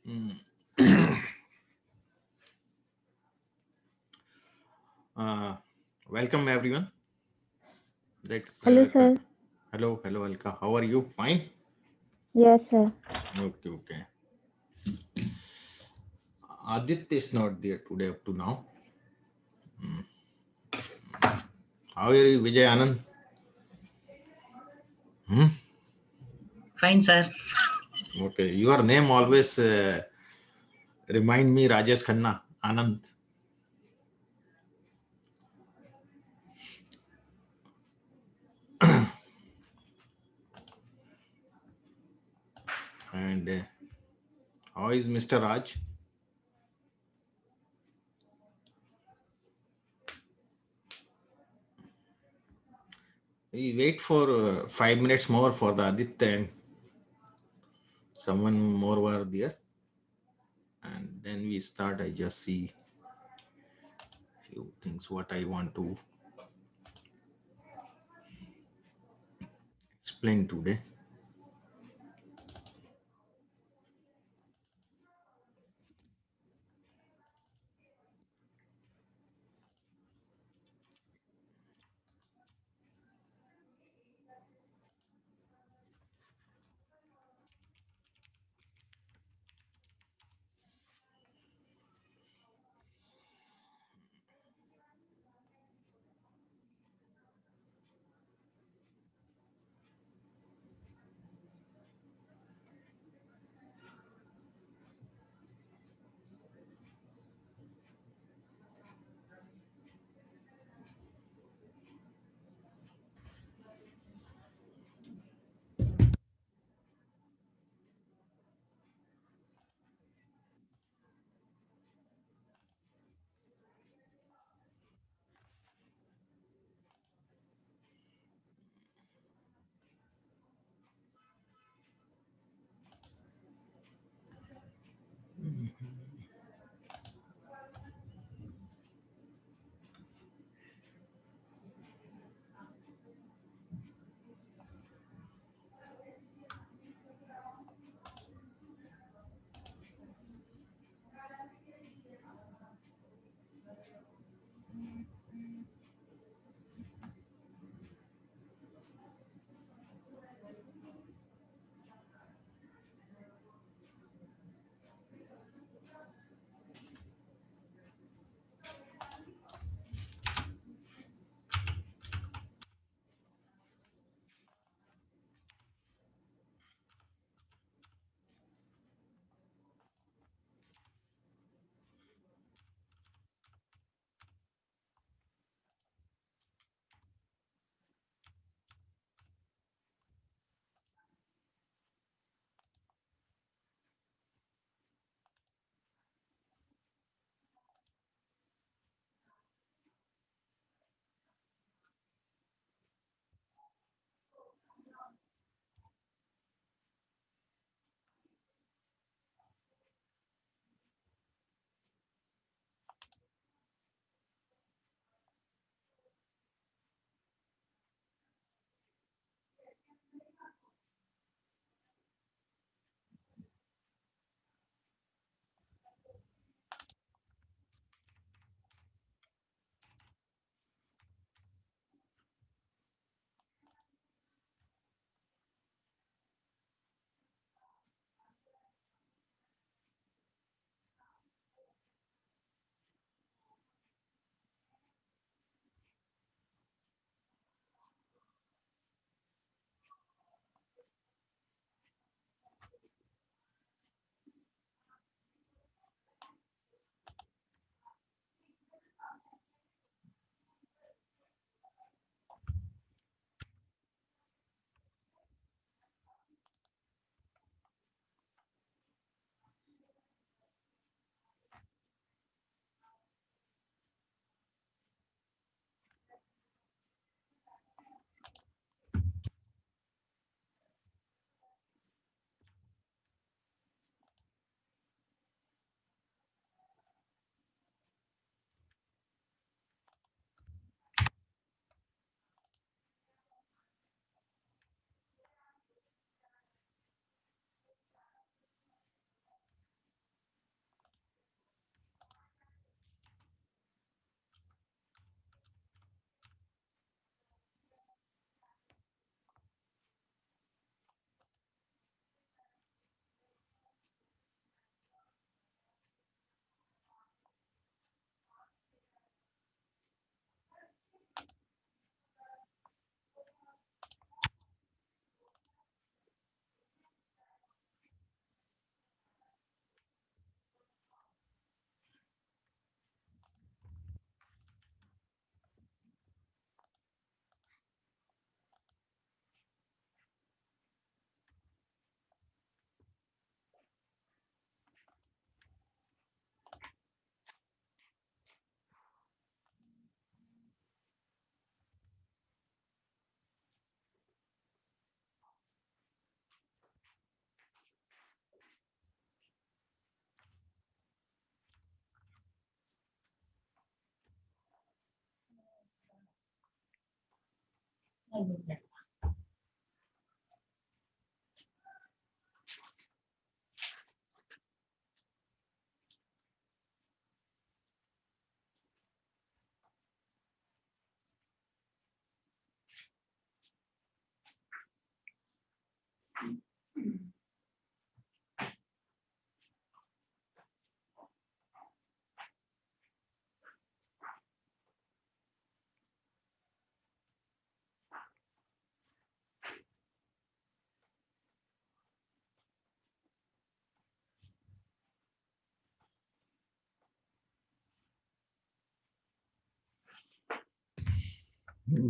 Mm. uh, Welcome everyone. Let's Hello, sir. hello Alka. How are you? Fine. Yes, sir. Okay, okay. Aditya is not there today up to now. How are you, Vijay Anand? Hmm? Fine, sir. Okay, your name always remind me Rajesh Khanna. Anand. And how is Mr. Raj? We wait for 5 minutes more for the Aditya and someone more were there, and then we start. I just see few things what I want to explain today.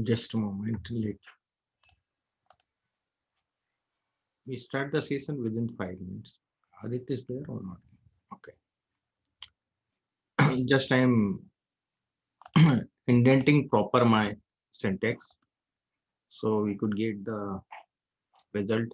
Just a moment. We start the session within 5 minutes. Aditya is there or not? Okay. Just I am indenting proper my syntax so we could get the result.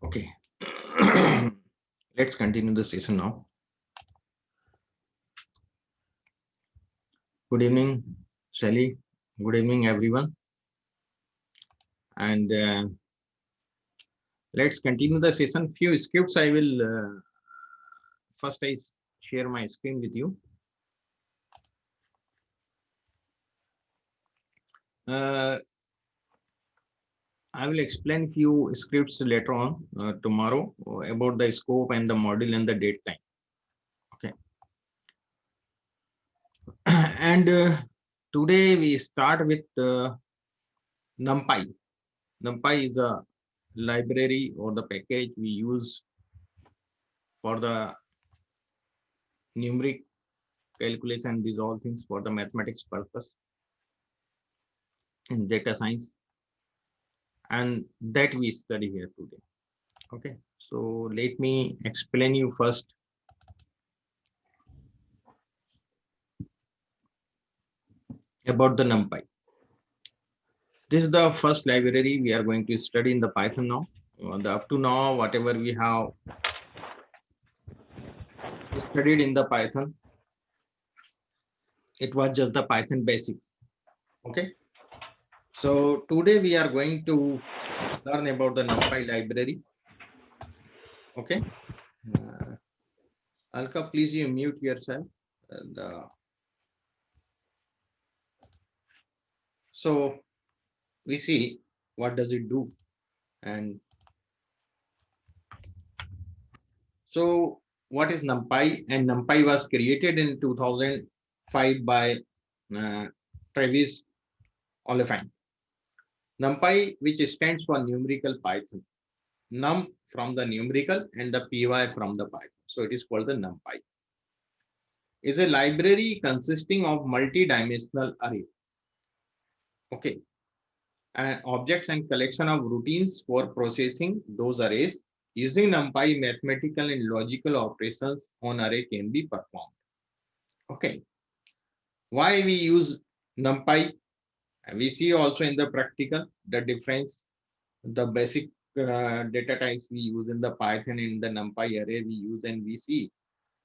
Okay. Let's continue the session now. Good evening, Shelly. Good evening, everyone. And let's continue the session. Few scripts I will first I share my screen with you. I will explain few scripts later on tomorrow about the scope and the module and the date time. Okay. And today we start with NumPy. NumPy is a library or the package we use for the numeric calculation, these all things for the mathematics purpose in data science, and that we study here today. Okay, so let me explain you first about the NumPy. This is the first library we are going to study in the Python now. Up to now, whatever we have studied in the Python, it was just the Python basics. Okay, so today we are going to learn about the NumPy library. Okay, Alka, please you mute yourself. And, so we see what does it do. And so what is NumPy? And NumPy was created in 2005 by Travis Oliphant. NumPy, which stands for numerical Python. Num from the numerical and the py from the Python. So it is called the NumPy. Is a library consisting of multi-dimensional array. Okay. And objects and collection of routines for processing those arrays. Using NumPy, mathematical and logical operations on array can be performed. Okay. Why we use NumPy? We see also in the practical the difference, the basic data types we use in the Python and the NumPy array we use, and we see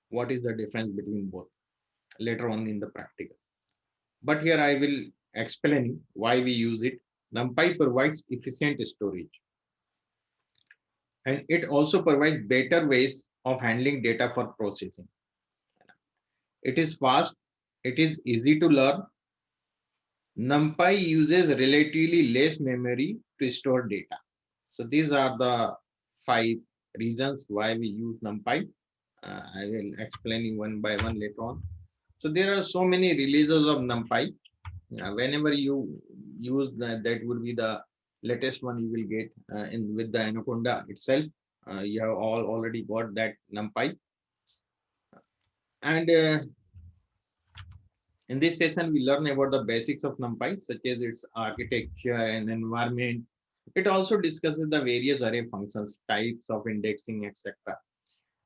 what is the difference between both later on in the practical. But here I will explain why we use it. NumPy provides efficient storage, and it also provides better ways of handling data for processing. It is fast, it is easy to learn. NumPy uses relatively less memory to store data. So these are the 5 reasons why we use NumPy. I will explain you one by one later on. So there are so many releases of NumPy. Whenever you use that would be the latest one you will get in with the Anaconda itself. You have all already got that NumPy. And in this session, we learn about the basics of NumPy, such as its architecture and environment. It also discusses the various array functions, types of indexing, etc.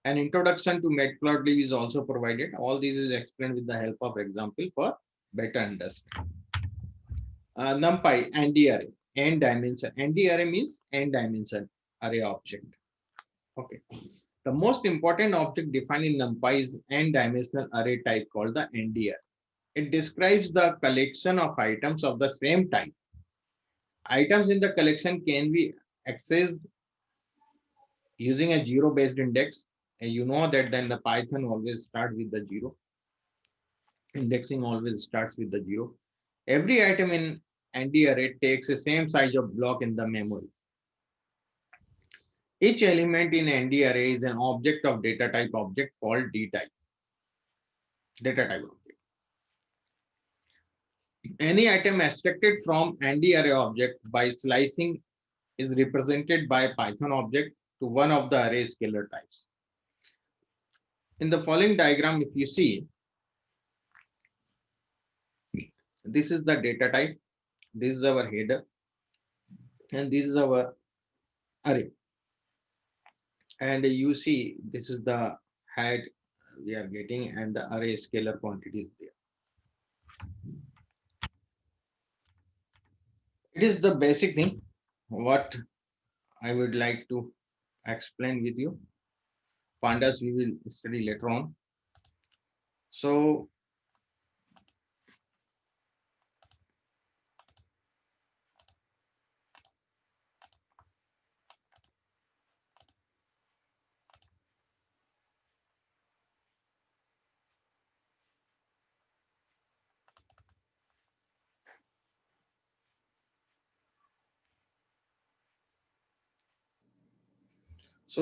An introduction to matplotlib is also provided. All this is explained with the help of example for better understanding. NumPy, ND array, n dimension. ND array means n dimension array object. Okay. The most important object defined in NumPy is n-dimensional array type called the ND array. It describes the collection of items of the same type. Items in the collection can be accessed using a zero-based index. And you know that then the Python always starts with the 0. Indexing always starts with the 0. Every item in ND array takes the same size of block in the memory. Each element in ND array is an object of data type object called D type. Data type object. Any item extracted from ND array object by slicing is represented by Python object to one of the array scalar types. In the following diagram, if you see, this is the data type, this is our header, and this is our array. And you see, this is the head we are getting, and the array scalar quantity is there. It is the basic thing what I would like to explain with you. Pandas we will study later on. So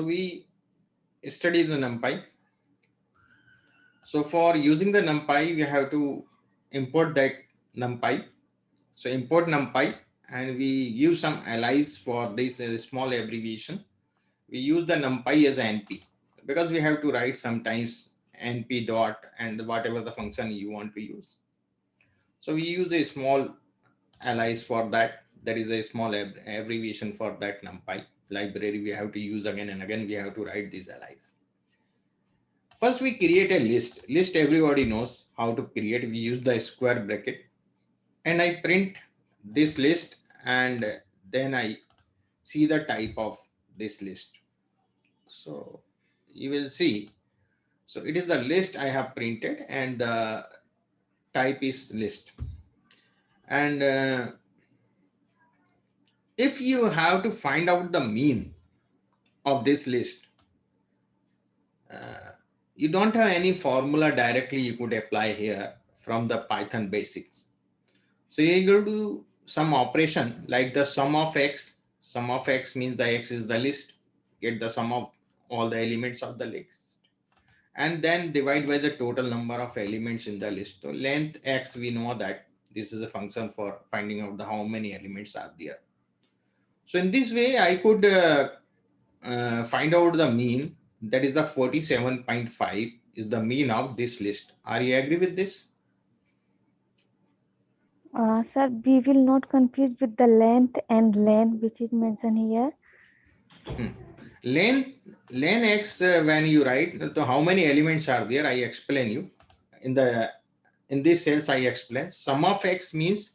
we study the NumPy. So for using the NumPy, we have to import that NumPy. So import NumPy, and we use some allies for this small abbreviation. We use the NumPy as NP because we have to write sometimes NP dot and whatever the function you want to use. So we use a small allies for that. There is a small abbreviation for that NumPy library. We have to use again and again. We have to write these allies. First, we create a list. List everybody knows how to create. We use the square bracket, and I print this list, and then I see the type of this list. So you will see. So it is the list I have printed, and the type is list. And if you have to find out the mean of this list, you don't have any formula directly you could apply here from the Python basics. So you go to some operation like the sum of x, Sum of x means the x is the list. Get the sum of all the elements of the list. And then divide by the total number of elements in the list. So length x, we know that this is a function for finding out the how many elements are there. So in this way, I could find out the mean, that is the 47.5 is the mean of this list. Are you agree with this? Sir, we will not confuse with the length and len, which is mentioned here. Len x, when you write, so how many elements are there, I explain you. In this cells, I explain. Sum of x means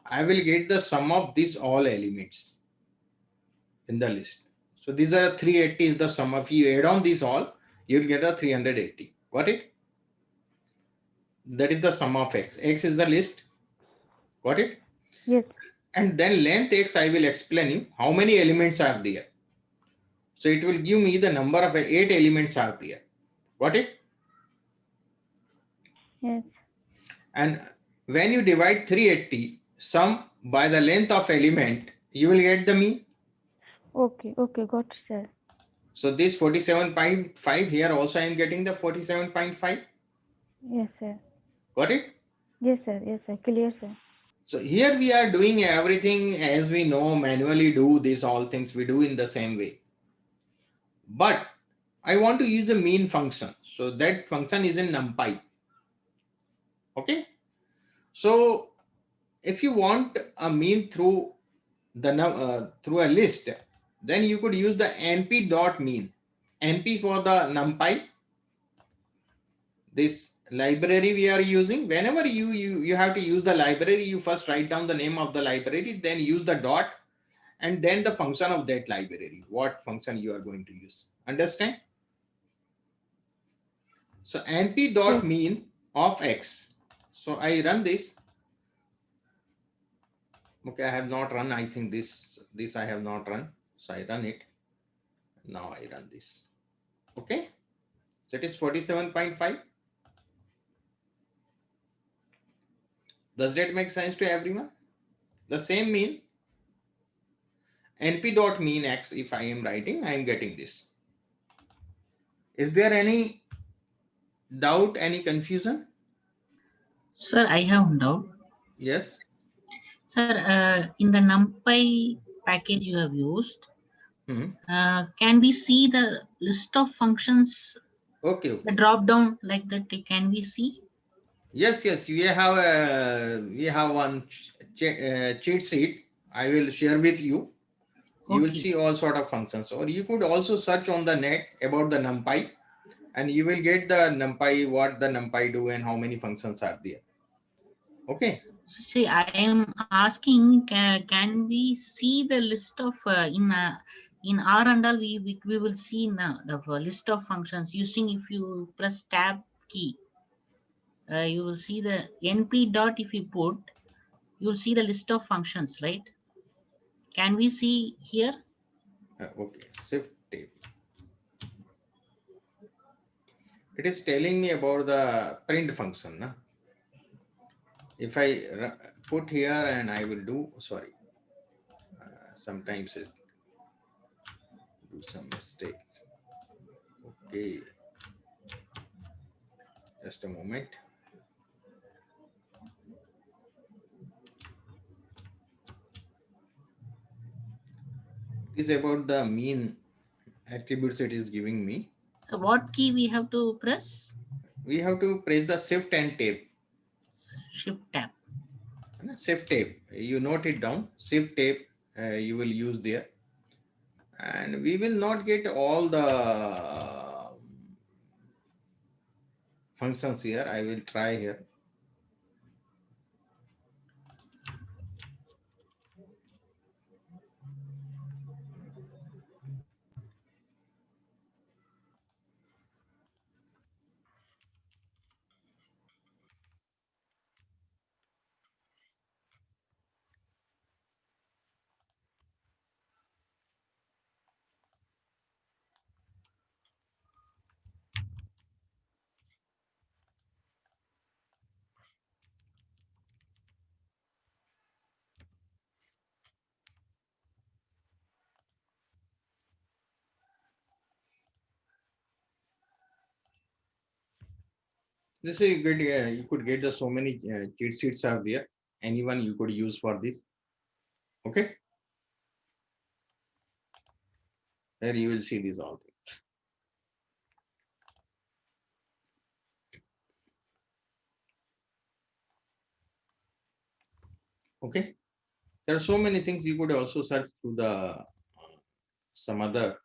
I will get the sum of these all elements in the list. So these are 380 is the sum. If you add on these all, you'll get a 380. Got it? That is the sum of x. X is the list. Got it? Yes. And then length x, I will explain you how many elements are there. So it will give me the number of 8 elements are there. Got it? Yes. And when you divide 380 sum by the length of element, you will get the mean. Okay. Okay. Got it, sir. So this 47.5 here also I am getting the 47.5. Yes, sir. Got it? Yes, sir. Yes, sir. Clear, sir. So here we are doing everything as we know, manually do this, all things we do in the same way. But I want to use a mean function. So that function is in NumPy. Okay. So if you want a mean through through a list, then you could use the np.mean. np for the NumPy. This library we are using, whenever you have to use the library, you first write down the name of the library, then use the dot, and then the function of that library, what function you are going to use. Understand? So np.mean of x. So I run this. Okay, I have not run. I think this I have not run. So I run it. Now I run this. Okay. So it is 47.5. Does that make sense to everyone? The same mean np.mean x, if I am writing, I am getting this. Is there any doubt, any confusion? Sir, I have doubt. Yes. Sir, in the NumPy package you have used, can we see the list of functions? Okay. The drop down like that, can we see? Yes. We have one cheat sheet. I will share with you. You will see all sort of functions, or you could also search on the net about the NumPy, and you will get the NumPy, what the NumPy do and how many functions are there. Okay. See, I am asking, can we see the list of in R and all, we will see now the list of functions using, if you press tab key, you will see the np dot. If you put, you will see the list of functions, right? Can we see here? Okay. Shift tab. It is telling me about the print function. Na? If I put here and I will do, sorry, sometimes it do some mistake. Okay. Just a moment. It is about the mean attributes it is giving me. So what key we have to press? We have to press the shift and tab. Shift tab. Shift tab. You note it down. Shift tab you will use there. And we will not get all the functions here. I will try here. This is good. You could get the so many cheat sheets are there. Anyone you could use for this. Okay, there you will see these all things. Okay, there are so many things you could also search through the some other.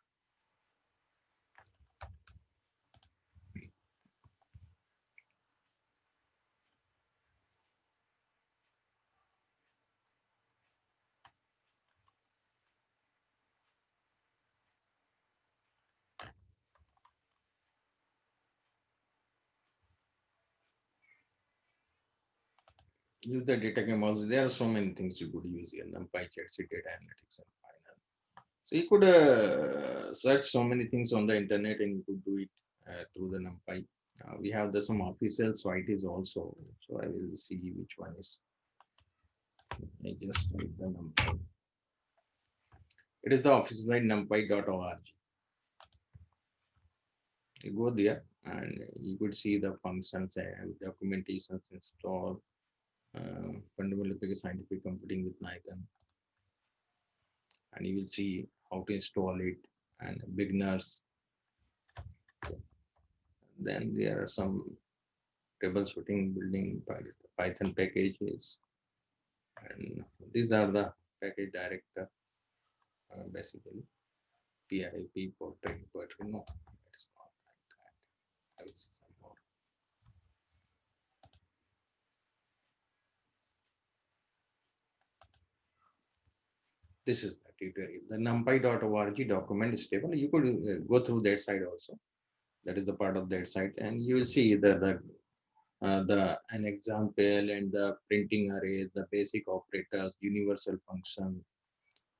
Use the data game also. There are so many things you could use here. NumPy, ChatSeed, data analytics, and final. So you could search so many things on the internet, and you could do it through the NumPy. We have the some official sites also. So I will see which one is. I just type the NumPy. It is the official site numpy.org. You go there and you could see the functions and documentations installed. Fundamental scientific computing with Python, and you will see how to install it and beginners. Then there are some troubleshooting building Python packages, and these are the package director basically. PIP portrait, but no, it is not like that. I will see some more. This is the tutorial. The numpy.org document is stable. You could go through that side also. That is the part of that site, and you will see the an example and the printing arrays, the basic operators, universal function.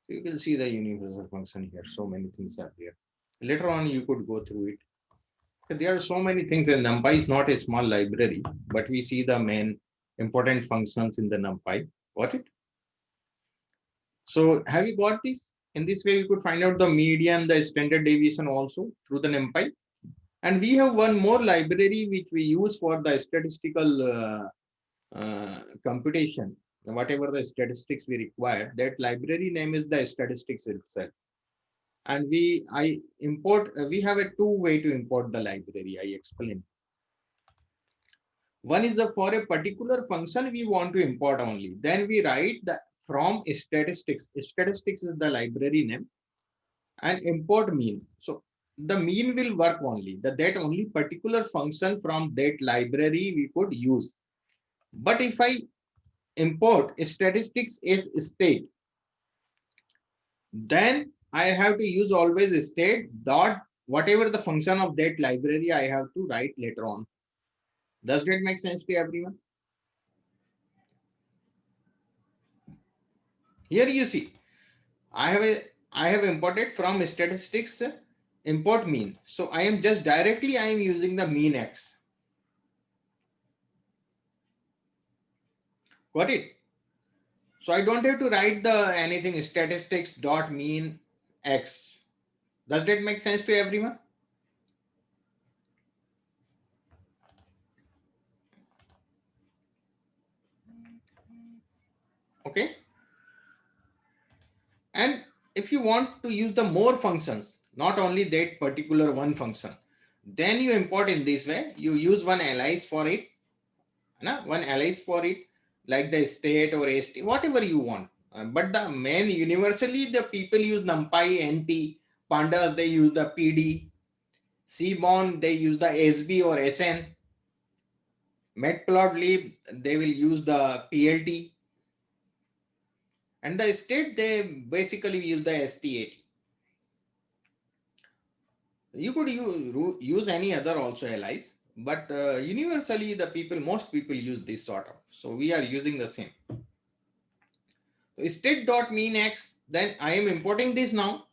So you will see the universal function here. So many things are there. Later on, you could go through it. There are so many things, and NumPy is not a small library, but we see the main important functions in the NumPy. Got it? So have you got this? In this way, you could find out the median, the standard deviation also through the NumPy. And we have one more library which we use for the statistical computation. Whatever the statistics we require, that library name is the statistics itself. And I import, we have a two way to import the library. I explain. One is for a particular function we want to import only. Then we write the from statistics. Statistics is the library name, and import mean. So the mean will work only. That only particular function from that library we could use. But if I import statistics as state, then I have to use always state dot whatever the function of that library I have to write later on. Does that make sense to everyone? Here you see, I have imported from statistics import mean. So I am just directly I am using the mean x. Got it? So I don't have to write the anything statistics dot mean x. Does that make sense to everyone? Okay. And if you want to use the more functions, not only that particular one function, then you import in this way. You use one alias for it, one alias for it, like the state or st, whatever you want. But the main universally, the people use NumPy, NP, pandas, they use the PD, Seaborn, they use the SB or SN, Matplotlib, they will use the PLT, and the state, they basically use the STAT. You could use any other also allies, but universally the people, most people use this sort of. So we are using the same. So state dot mean x, then I am importing this now.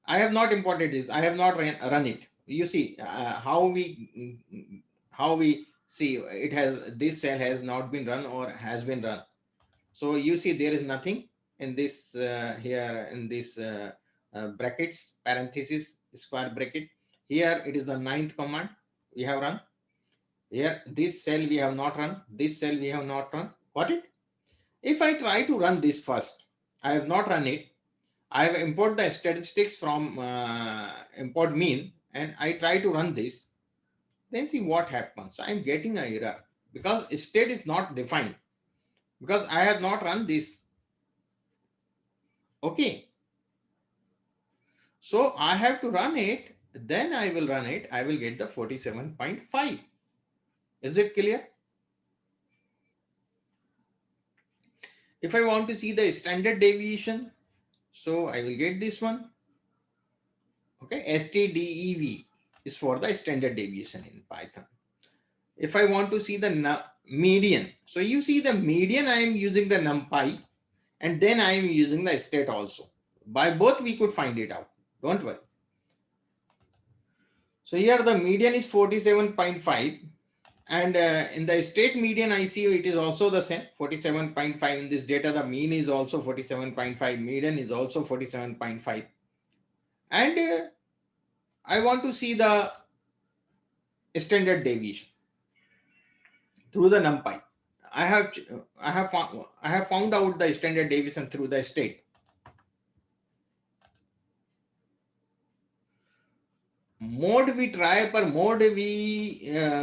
I have not imported this. I have not run it. You see how we see it has, this cell has not been run or has been run. So you see there is nothing in this here in this brackets, parenthesis, square bracket. Here it is the 9th command we have run. Here, this cell we have not run, this cell we have not run. Got it? If I try to run this first, I have not run it. I have import the statistics from import mean, and I try to run this. Then see what happens. I am getting an error because state is not defined because I have not run this. Okay. So I have to run it. Then I will run it. I will get the 47.5. Is it clear? If I want to see the standard deviation, so I will get this one. Okay, STDEV is for the standard deviation in Python. If I want to see the median, so you see the median, I am using the NumPy, and then I am using the state also. By both we could find it out. Don't worry. So here the median is 47.5. And in the state median, I see it is also the same 47.5. In this data, the mean is also 47.5. Median is also 47.5. And I want to see the standard deviation through the NumPy. I have found out the standard deviation through the state. Mode we try, per mode we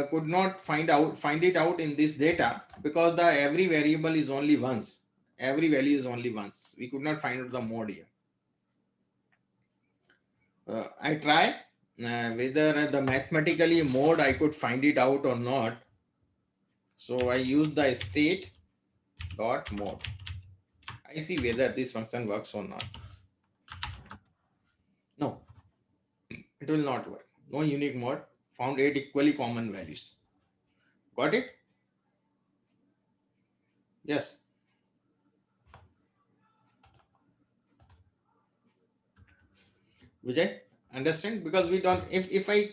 could not find it out in this data because the every variable is only once. Every value is only once. We could not find out the mode here. I try whether the mathematically mode I could find it out or not. So I use the state dot mode. I see whether this function works or not. No, it will not work. No unique mode. Found 8 equally common values. Got it? Yes. Vijay, understand? Because we don't, if I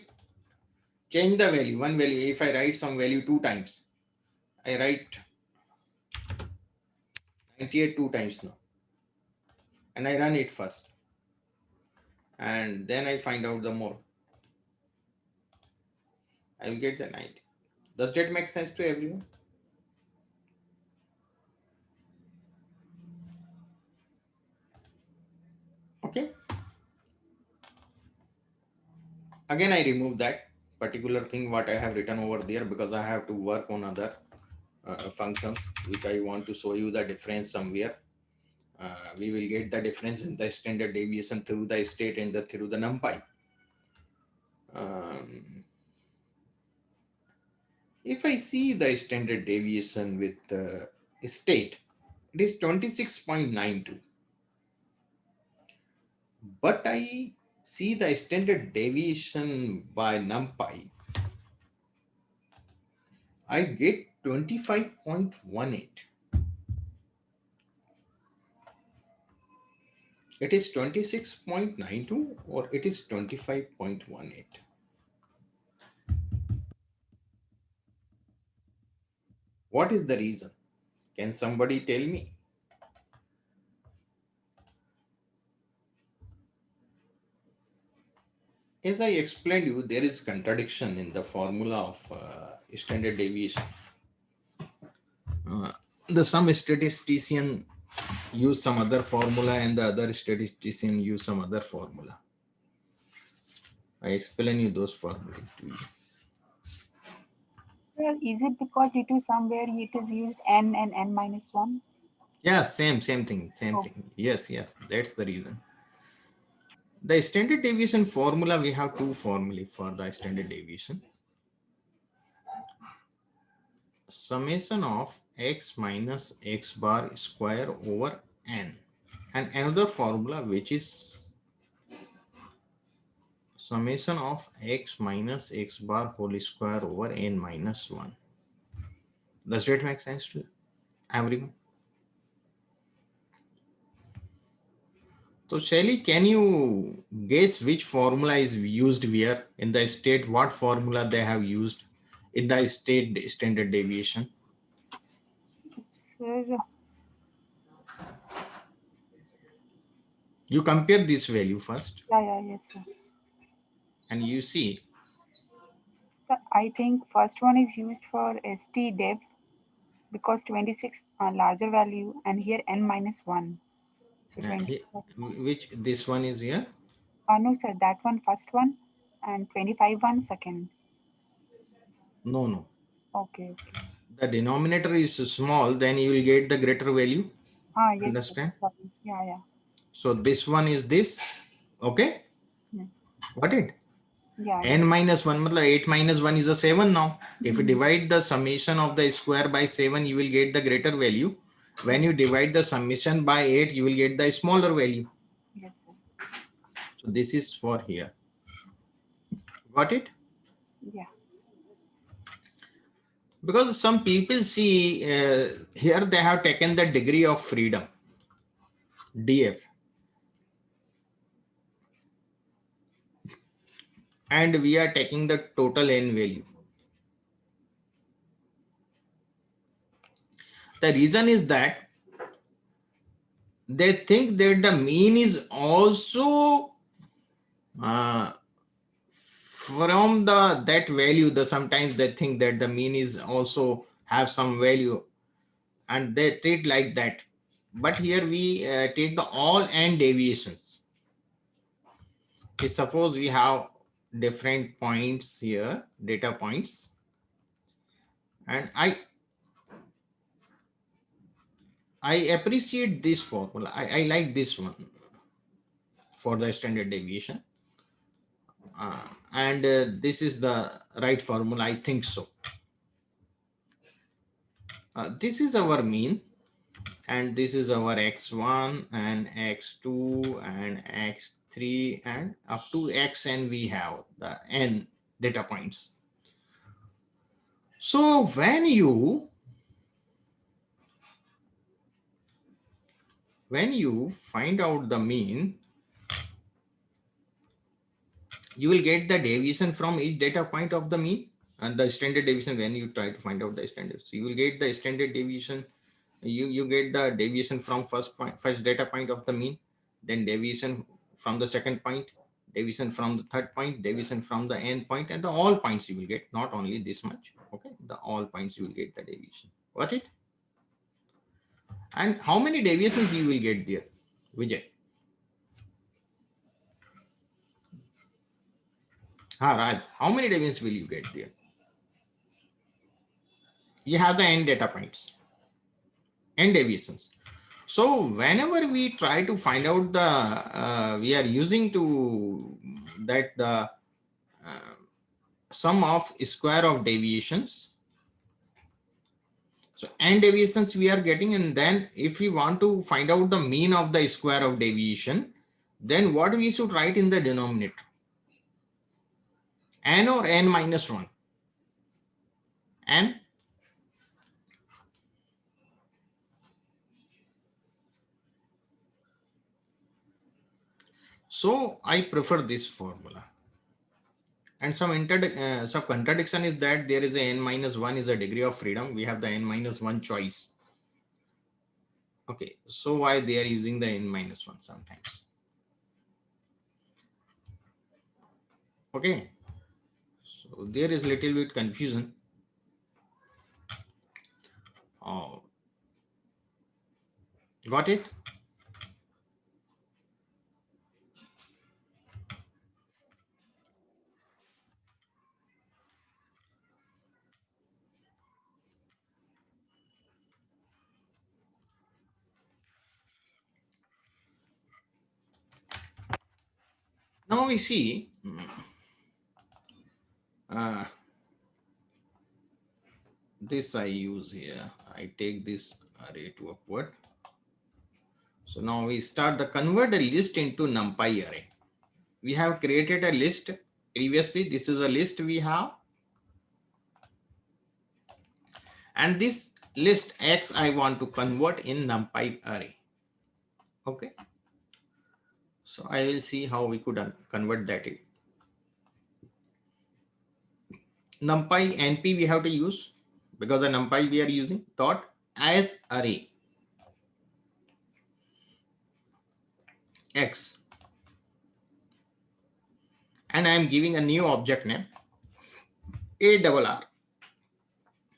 change the value, one value, if I write some value 2 times, I write 98 2 times now. And I run it first. And then I find out the mode. I will get the 90. Does that make sense to everyone? Okay. Again, I remove that particular thing what I have written over there because I have to work on other functions which I want to show you the difference somewhere. We will get the difference in the standard deviation through the state and through the NumPy. If I see the standard deviation with the state, it is 26.92. But I see the standard deviation by NumPy, I get 25.18. It is 26.92 or it is 25.18. What is the reason? Can somebody tell me? As I explained you, there is contradiction in the formula of standard deviation. Some statistician use some other formula and the other statistician use some other formula. I explain you those formulas to you. Well, is it because due to somewhere it is used n and n minus 1? Yeah, same thing. Yes, that's the reason. The standard deviation formula, we have two formulae for the standard deviation. Summation of x minus x bar square over n, and another formula which is summation of x minus x bar whole square over n minus 1. Does that make sense to everyone? So Shelly, can you guess which formula is used where in the state? What formula they have used in the state standard deviation? Sir, You compare this value first yeah, yes, sir. and you see. Sir, I think first one is used for stdef because 26 larger value and here n minus 1. So 20. Which this one is here? No, sir, that one first one and 25 one second. No, no. Okay, okay. The denominator is small, then you will get the greater value. Yes, Understand? sir. Sorry. Yeah. So this one is this. Okay. Hmm. Got it? Yeah. N minus 1, matlab 8 minus 1 is a 7 now. If you Mhm. divide the summation of the square by 7, you will get the greater value. When you divide the summation by 8, you will get the smaller value. Yes, sir. So this is for here. Got it? Yeah. Because some people see here they have taken the degree of freedom, DF. And we are taking the total N value. The reason is that they think that the mean is also from that value. Sometimes they think that the mean is also have some value and they treat like that. But here we take the all N deviations. Okay, suppose we have different points here, data points, and I appreciate this formula. I like this one for the standard deviation. And this is the right formula, I think so. This is our mean, and this is our x1 and x2 and x3 and up to xn we have the n data points. So when you find out the mean, you will get the deviation from each data point of the mean and the standard deviation. When you try to find out the standard, so you will get the standard deviation. You get the deviation from first data point of the mean, then deviation from the second point, deviation from the third point, deviation from the end point, and the all points you will get, not only this much. Okay, the all points you will get the deviation. Got it? And how many deviations you will get there, Vijay? Raj, how many deviations will you get there? You have the n data points, n deviations. So whenever we try to find out the, we are using to that the sum of square of deviations. So n deviations we are getting, and then if we want to find out the mean of the square of deviation, then what we should write in the denominator? N or n minus 1? N. So I prefer this formula. And some contradiction is that there is a n minus 1 is a degree of freedom. We have the n minus 1 choice. Okay, so why they are using the n minus 1 sometimes? Okay, so there is little bit confusion. Oh, got it? Now we see this I use here. I take this array to upward. So now we start the convert a list into NumPy array. We have created a list previously. This is a list we have. And this list X I want to convert in NumPy array. Okay. So I will see how we could convert that. NumPy NP we have to use because the NumPy we are using dot as array X, and I am giving a new object name. A double R.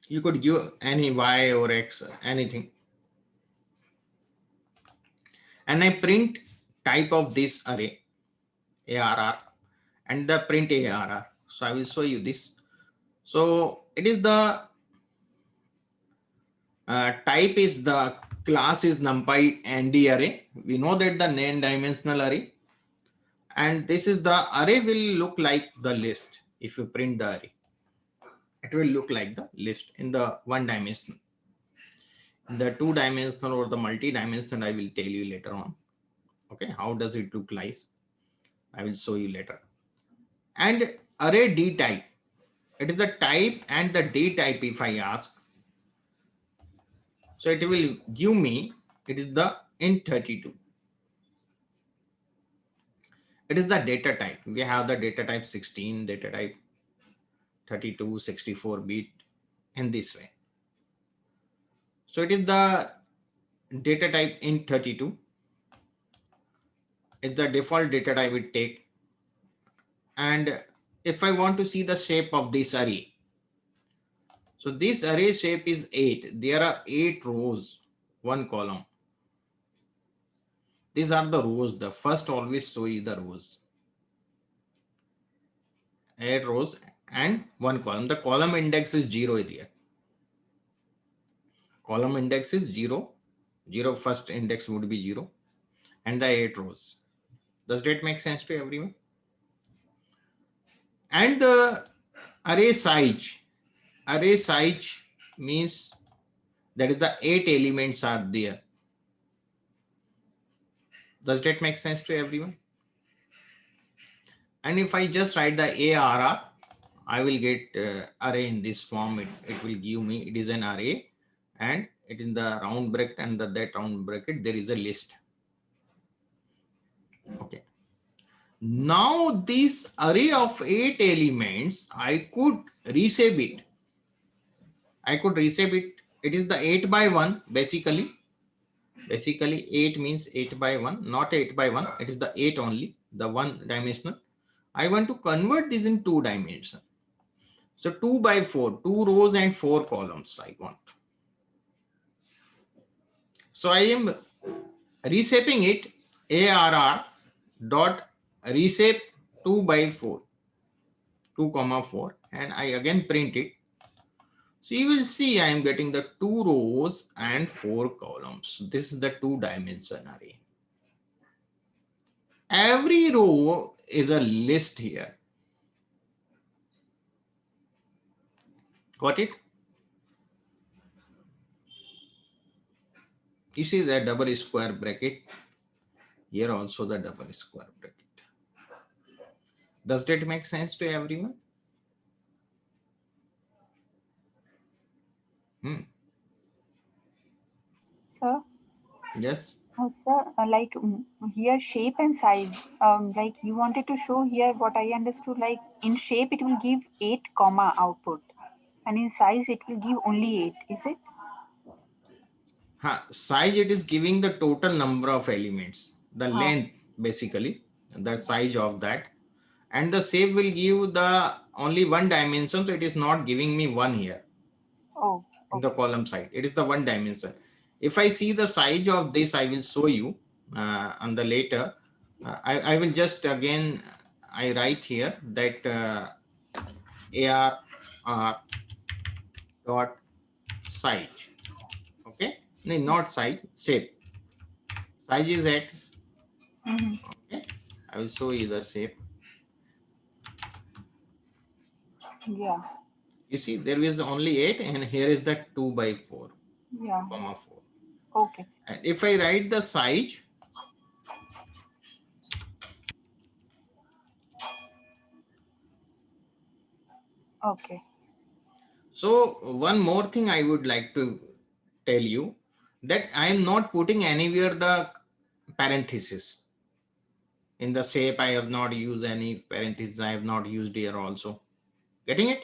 You could give any Y or X, anything. And I print type of this array, ARR, and the print ARR. So I will show you this. So it is the type is the class is NumPy ND array. We know that the n-dimensional array. And this is the array will look like the list. If you print the array, it will look like the list in the one dimension. The two dimensional or the multi-dimensional, I will tell you later on. Okay, how does it look like? I will show you later. And array D type. It is the type and the D type if I ask. So it will give me, it is the int32. It is the data type. We have the data type 16, data type 32, 64 bit in this way. So it is the data type int32. It's the default data type it take. And if I want to see the shape of this array, so this array shape is 8. There are 8 rows, 1 column. These are the rows. The first always show you the rows. 8 rows and 1 column. The column index is 0 there. Column index is 0. 0 first index would be 0. And the 8 rows. Does that make sense to everyone? And the array size. Array size means that is the 8 elements are there. Does that make sense to everyone? And if I just write the ARR, I will get array in this form. It will give me, it is an array and it in the round bracket and that round bracket, there is a list. Okay. Now this array of 8 elements, I could reshape it. It is the 8 by 1 basically. Basically 8 means 8 by 1, not 8 by 1. It is the 8 only, the one dimensional. I want to convert this in 2 dimension. So 2 by 4, 2 rows and 4 columns I want. So I am reshaping it ARR dot reshape 2 by 4, 2 comma 4, and I again print it. So you will see I am getting the 2 rows and 4 columns. This is the 2 dimension array. Every row is a list here. Got it? You see the double square bracket. Here also the double square bracket. Does that make sense to everyone? Sir? Yes. Sir, like here shape and size, like you wanted to show here what I understood, like in shape it will give 8 comma output and in size it will give only 8, is it? Size, it is giving the total number of elements, the length basically, the size of that. And the shape will give the only one dimension, so it is not giving me 1 here. Oh, okay. In the column side, it is the 1 dimension. If I see the size of this, I will show you on the later. I will just again, I write here that ARR dot size. Okay, no, not size, shape. Size is 8. Okay, I will show you the shape. Yeah. You see, there is only 8, and here is the 2 by 4. Yeah. Comma 4. Okay. And if I write the size, Okay. so one more thing I would like to tell you, that I am not putting anywhere the parenthesis. In the shape, I have not used any parenthesis. I have not used here also. Getting it?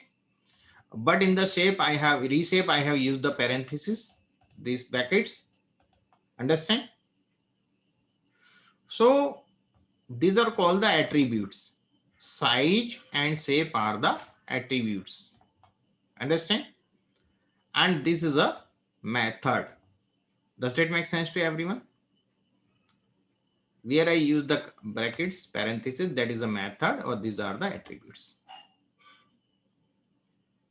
But in the shape, I have reshape, I have used the parenthesis, these brackets. Understand? So these are called the attributes. Size and shape are the attributes. Understand? And this is a method. Does that make sense to everyone? Where I use the brackets, parentheses, that is a method, or these are the attributes.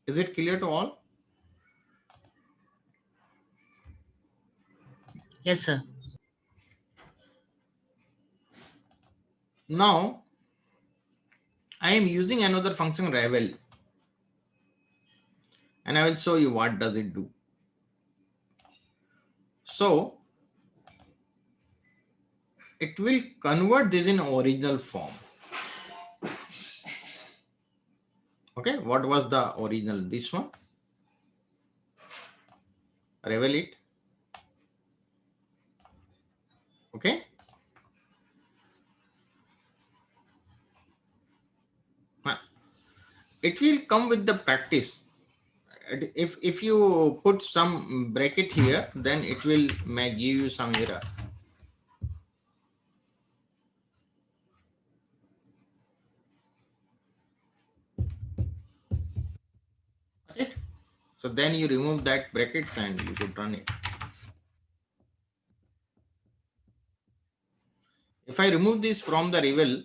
Is it clear to all? Yes, sir. Now, I am using another function revel, and I will show you what does it do. So, it will convert this in original form. Okay, what was the original? This one. Revel it. Okay. It will come with the practice. If you put some bracket here, then it will may give you some error. Right? So then you remove that brackets and you could run it. If I remove this from the revel,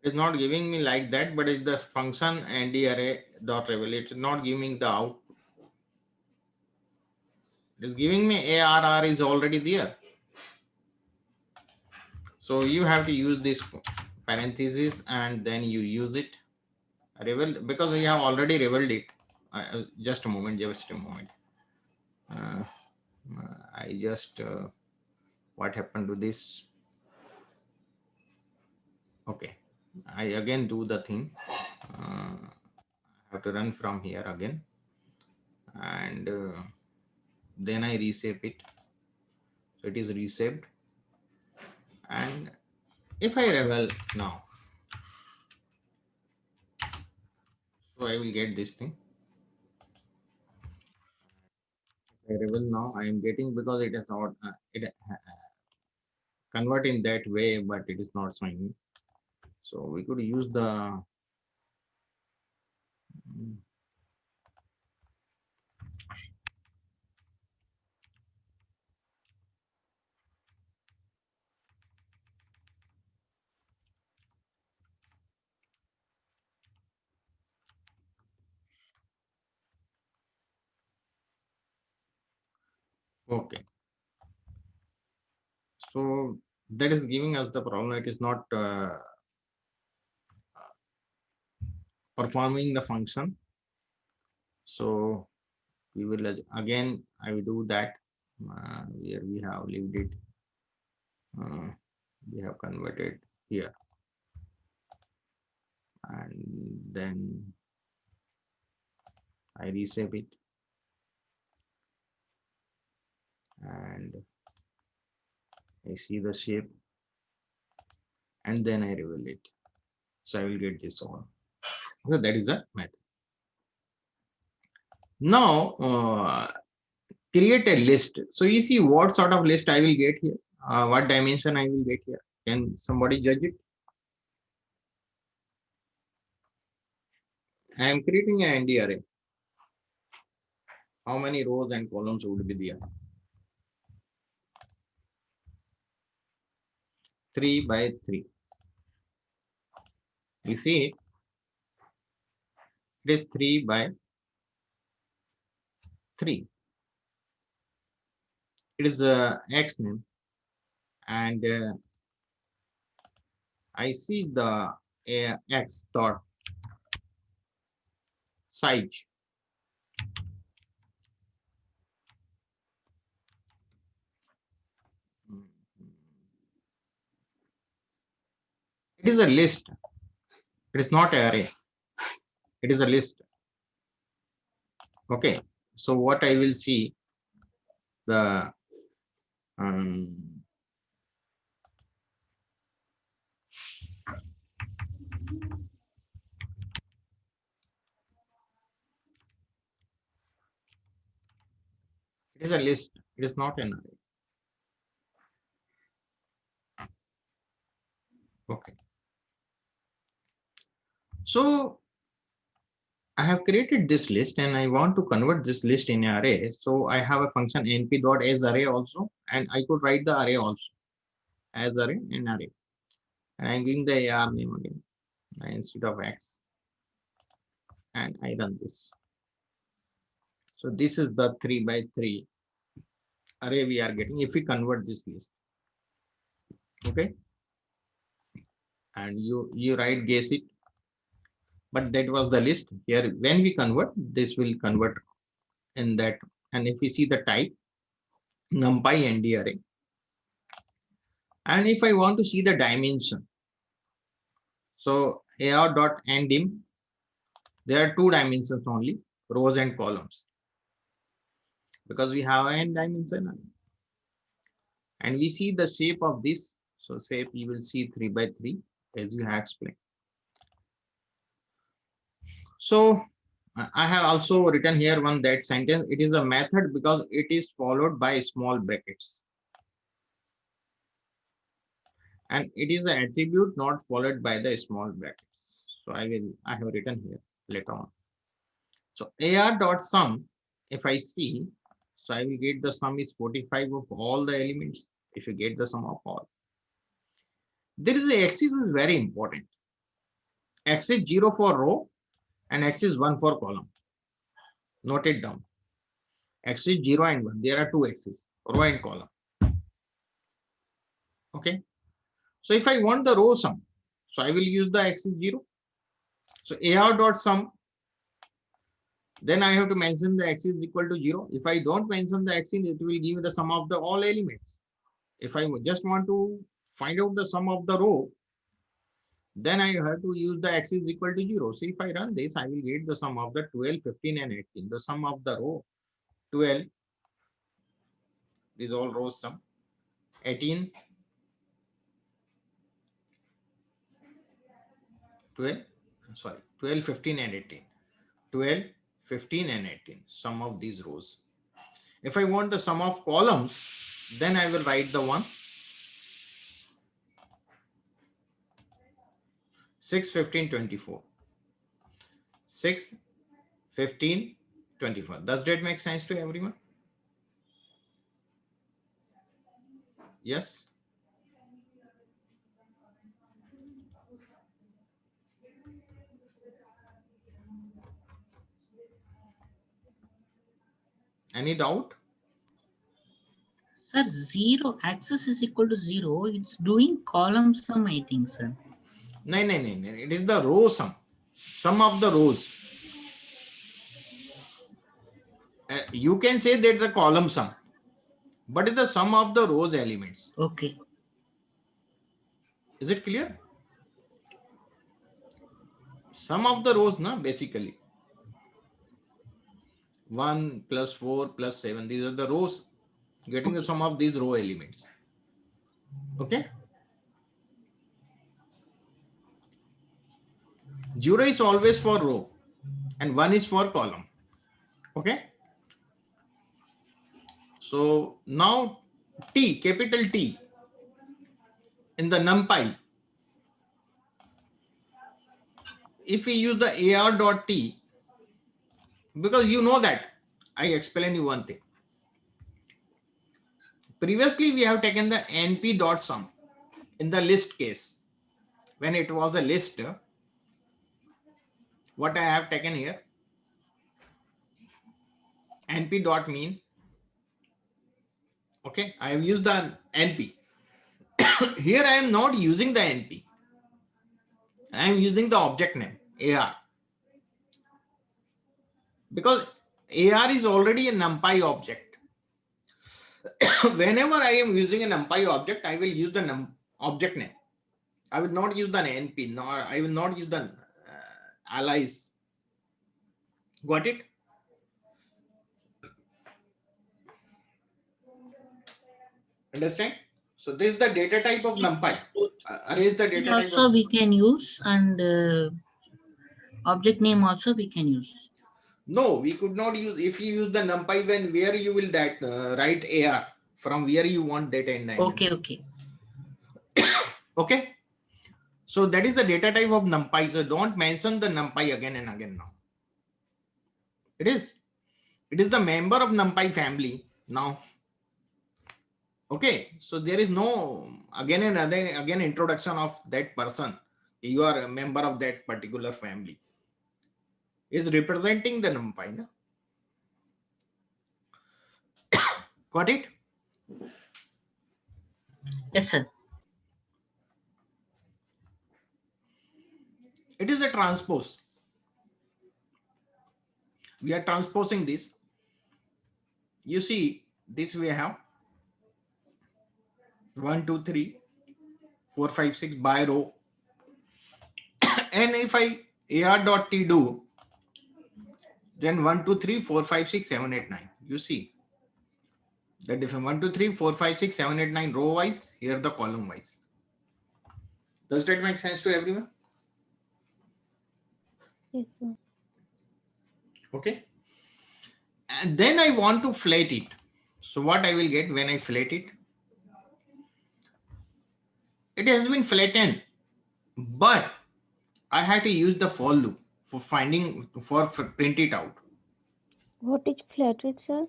it's not giving me like that, but it's the function ndarray dot revel. It's not giving the out. It's giving me ARR is already there. So you have to use this parenthesis and then you use it. Revel, because we have already reveled it. Just a moment. I just what happened to this? Okay, I again do the thing. I have to run from here again, and then I reshape it. So it is reshaped, and if I revel now, so I will get this thing. If I revel now, I am getting, because it is not convert in that way, but it is not showing. So we could use the okay. So that is giving us the problem. It is not performing the function. So we will again, I will do that where we have leaved it. We have converted here, and then I reshape it, and I see the shape, and then I reveal it. So I will get this all. So that is the method. Now create a list. So you see what sort of list I will get here, what dimension I will get here. Can somebody judge it? I am creating an ND array. How many rows and columns would be there? 3 by 3. You see, it is 3 by 3. It is X name, and I see the X dot size. It is a list. It is not an array. It is a list. Okay. So what I will see, the it is a list. It is not an array. Okay. So I have created this list and I want to convert this list in an array. So I have a function np.asArray also, and I could write the array also as array and array. And I'm giving the AR name again instead of X. And I run this. So this is the 3 by 3 array we are getting if we convert this list. Okay. And you write guess it. But that was the list. Here, when we convert, this will convert in that. And if we see the type, numpy nd array. And if I want to see the dimension, so ar.ndim, there are 2 dimensions only, rows and columns, because we have n dimension. And we see the shape of this. So shape you will see 3 by 3 as you have explained. So I have also written here one that sentence. It is a method because it is followed by small brackets. And it is an attribute not followed by the small brackets. So I have written here later on. So ar.sum, if I see, so I will get the sum is 45 of all the elements. If you get the sum of all, there is a axis is very important. Axis 0 for row and axis 1 for column. Note it down. Axis 0 and 1. There are 2 axes, row and column. Okay. So if I want the row sum, so I will use the axis 0. So ar.sum, then I have to mention the axis equal to 0. If I don't mention the axis, it will give the sum of the all elements. If I just want to find out the sum of the row, then I have to use the axis equal to 0. So if I run this, I will get the sum of the 12, 15, and 18. The sum of the row 12, these all rows sum, 18, 12, 15 and 18. 12, 15 and 18, sum of these rows. If I want the sum of columns, then I will write the one 6, 15, 24. 6, 15, 24. Does that make sense to everyone? Yes. Any doubt? Sir, 0 axis is equal to 0. It's doing column sum, I think, sir. No. It is the row sum. Sum of the rows. You can say that the column sum, but it's the sum of the rows elements. Okay. Is it clear? Sum of the rows, na, basically. 1 plus 4 plus 7. These are the rows, getting the sum of these row elements. Okay. 0 is always for row and 1 is for column. Okay. So now T, capital T, in the NumPy, if we use the ar.t, because you know that, I explain you one thing. Previously, we have taken the np.sum in the list case. When it was a list, what I have taken here, np.mean. Okay, I have used the np. Here I am not using the np. I am using the object name ar, because ar is already a NumPy object. Whenever I am using a NumPy object, I will use the object name. I will not use the np, nor I will not use the alias. Got it? Understand? So this is the data type of NumPy. Array is the data type. Also, we can use, and object name also we can use. No, we could not use. If you use the NumPy, when where you will that write AR, from where you want data in dimension. Okay. Okay. So that is the data type of NumPy. So don't mention the NumPy again and again now. It is the member of NumPy family now. Okay, so there is no again and again introduction of that person. You are a member of that particular family. Is representing the NumPy. No? Got it? Yes, sir. It is a transpose. We are transposing this. You see, this we have 1, 2, 3, 4, 5, 6 by row. And if I ar.t do, then 1, 2, 3, 4, 5, 6, 7, 8, 9. You see the different 1, 2, 3, 4, 5, 6, 7, 8, 9 row wise, here the column wise. Does that make sense to everyone? Yes, sir. Okay. And then I want to flat it. So what I will get when I flat it? It has been flattened, but I had to use the for loop for finding, for print it out. What is flatted, sir?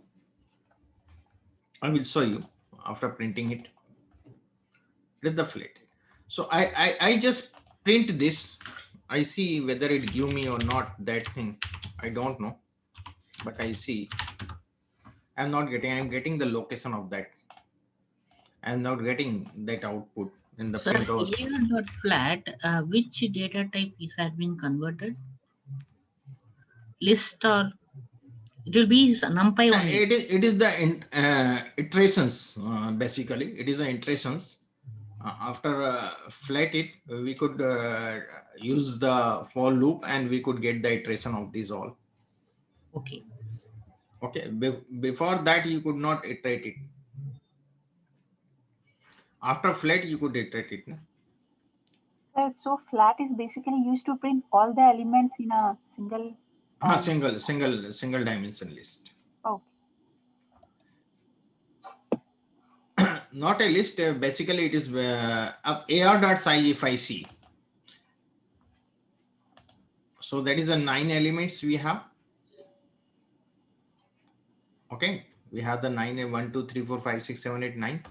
I will show you after printing it. It is the flat. So I just print this. I see whether it give me or not that thing. I don't know, but I see. I'm not getting. I'm getting the location of that. I'm not getting that output in the Sir, printout. AR.flat, which data type has been converted? List or it will be NumPy only. It is the iterations basically. It is the iterations. After flat it, we could use the for loop and we could get the iteration of these all. Okay. Okay. Before that, you could not iterate it. After flat, you could iterate it. No? Sir, so flat is basically used to print all the elements in a single. Single dimension list. Okay. Not a list. Basically, it is ar.size if I see. So that is the 9 elements we have. Okay, we have the 9, 1, 2, 3, 4, 5, 6, 7, 8, 9,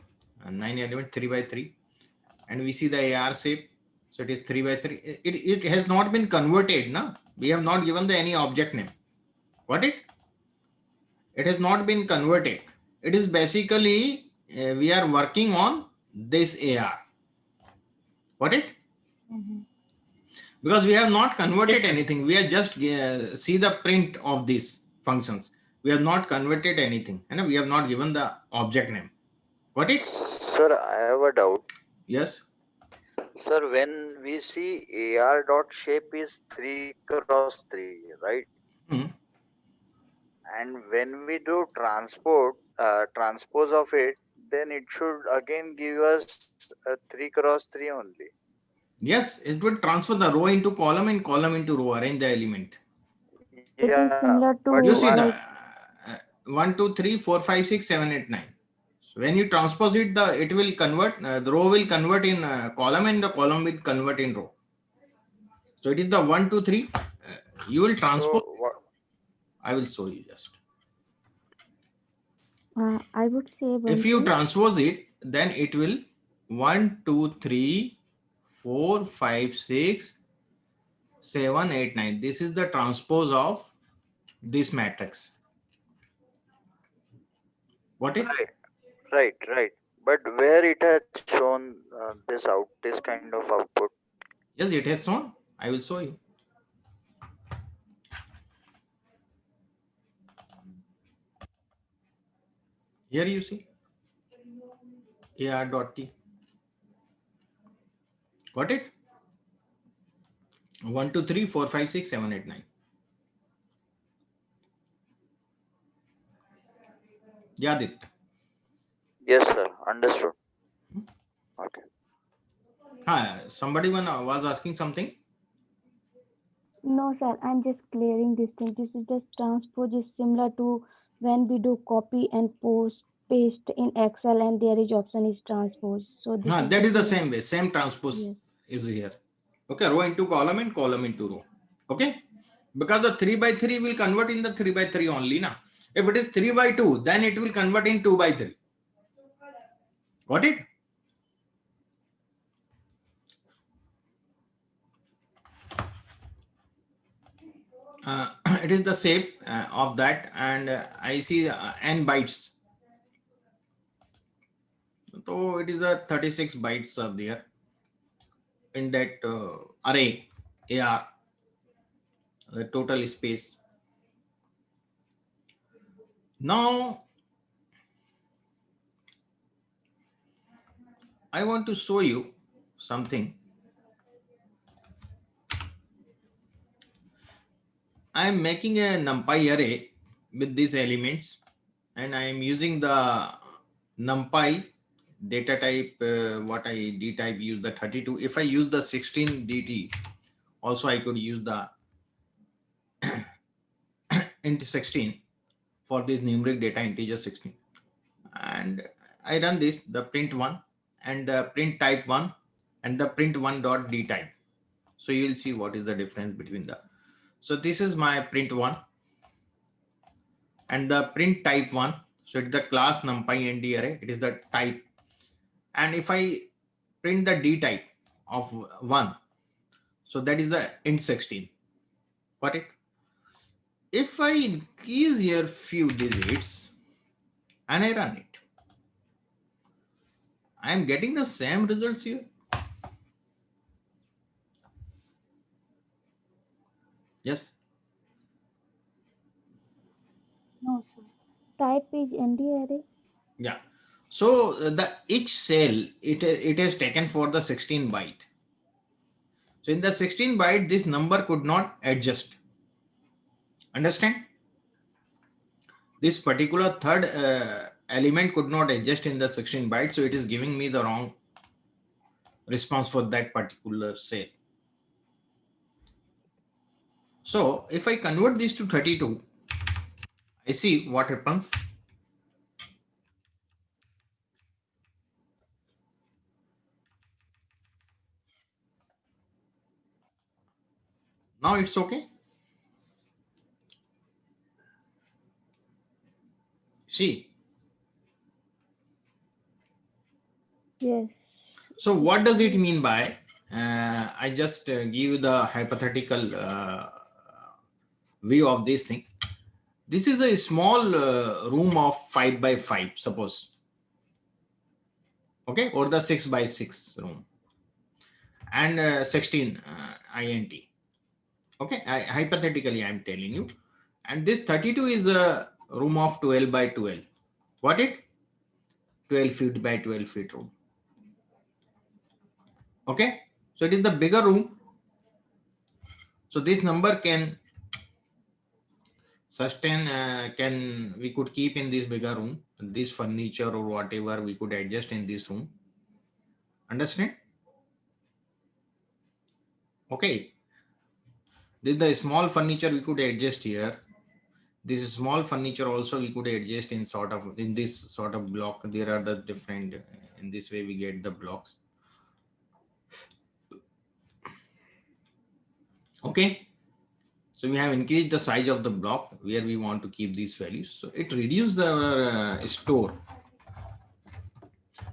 9 elements, 3 by 3, and we see the AR shape. So it is 3 by 3. It has not been converted. No, we have not given the any object name. Got it? It has not been converted. It is basically we are working on this AR. Got it? Mm-hmm. Because we have not converted Yes, sir. anything. We are just see the print of these functions. We have not converted anything, and we have not given the object name. Got it? Sir, I have a doubt. Yes. Sir, when we see AR dot shape is 3 cross 3, right? Hmm. And when we do transpose of it, then it should again give us a 3 cross 3 only. Yes, it would transfer the row into column and column into row, arrange the element. It is Yeah, similar to but You see the like 1, 2, 3, 4, 5, 6, 7, 8, 9. So when you transpose it, it will convert, the row will convert in column and the column will convert in row. So it is the 1, 2, 3. You will transpose. so what? I will show you just. I would say one If you thing. transpose it, then it will 1, 2, 3, 4, 5, 6, 7, 8, 9. This is the transpose of this matrix. What it? Right. But where it has shown this kind of output? Yes, it has shown. I will show you. Here you see ar.t. Got it? 1, 2, 3, 4, 5, 6, 7, 8, 9. Yadit. Yes, sir. Understood. Okay. Hi, somebody was asking something. No, sir, I'm just clearing this thing. This is just transpose is similar to when we do copy and paste in Excel and there is option is transpose. So this That is the same. same way. Same transpose Yes. is here. Okay, row into column and column into row. Okay, because the 3 by 3 will convert in the 3 by 3 only now. If it is 3 by 2, then it will convert in 2 by 3. Got it? It is the shape of that, and I see n bytes. So it is a 36 bytes are there in that array AR, the total space. Now I want to show you something. I am making a NumPy array with these elements, and I am using the NumPy data type. What I D type use the 32. If I use the 16 DT, also I could use the int 16 for this numeric data integer 16. And I run this, the print one and the print type one and the print one dot D type. So you will see what is the difference between the. So this is my print one and the print type one. So it's the class NumPy ND array. It is the type. And if I print the D type of one, so that is the int 16. Got it? If I increase here few digits and I run it, I am getting the same results here. Yes. No, sir. Type is ND array. Yeah. So the each cell it is taken for the 16 byte. So in the 16 byte, this number could not adjust. Understand? This particular third element could not adjust in the 16 bytes. So it is giving me the wrong response for that particular cell. So if I convert this to 32, I see what happens. Now it's okay. See. Yes. So what does it mean by, I just give the hypothetical view of this thing. This is a small room of 5 by 5, suppose. Okay, or the 6 by 6 room. And 16 int. Okay, hypothetically I'm telling you. And this 32 is a room of 12 by 12. What it? 12 feet by 12 feet room. Okay, so it is the bigger room. So this number can sustain, we could keep in this bigger room, this furniture or whatever we could adjust in this room. Understand? Okay. This is the small furniture we could adjust here. This small furniture also we could adjust in this sort of block. There are the different, in this way we get the blocks. Okay. So we have increased the size of the block where we want to keep these values. So it reduces our store.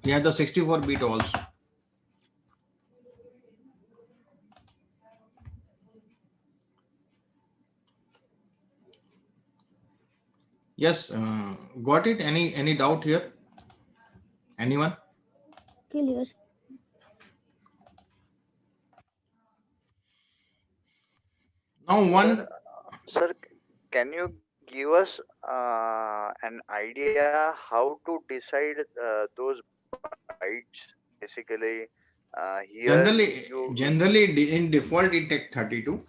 We have the 64-bit also. Yes, got it? Any doubt here? Anyone? Clear. Now one. Sir, can you give us an idea how to decide those bytes? Basically, here Generally in default it takes 32.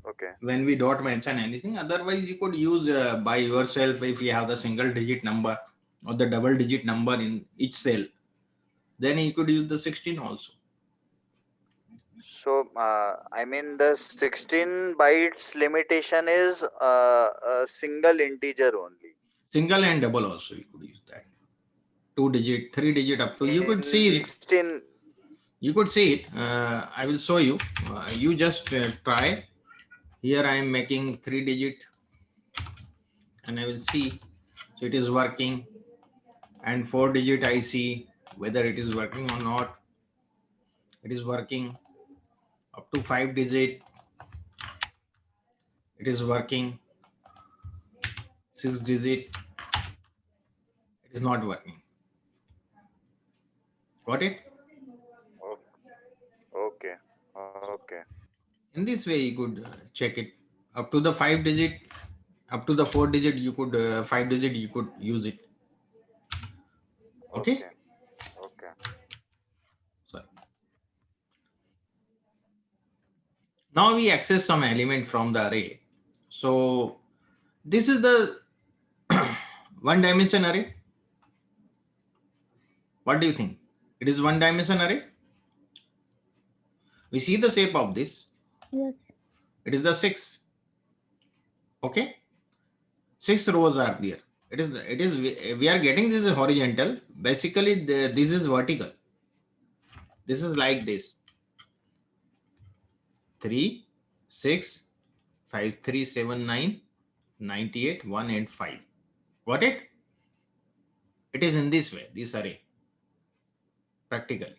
Okay. When we don't mention anything, otherwise you could use by yourself if you have the single digit number or the double digit number in each cell. Then you could use the 16 also. So, I mean, the 16 bytes limitation is a single integer only. Single and double also you could use that. 2 digit, 3 digit up to. You could see. 16. You could see it. I will show you. You just try. Here I am making 3-digit, and I will see. So it is working, and 4-digit I see whether it is working or not. It is working up to 5-digit. It is working 6-digit. It is not working. Got it? Okay. Okay. In this way, you could check it up to the 5-digit, up to the 4-digit. You could 5-digit. You could use it. Okay. Okay. Sorry. Now we access some element from the array. So this is the one dimension array. What do you think? It is one dimension array. We see the shape of this. Yes. It is the 6. Okay. 6 rows are there. We are getting this is horizontal. Basically, this is vertical. This is like this. 3, 6, 5, 3, 7, 9, 98, 1 and 5. Got it? It is in this way, this array. Practically.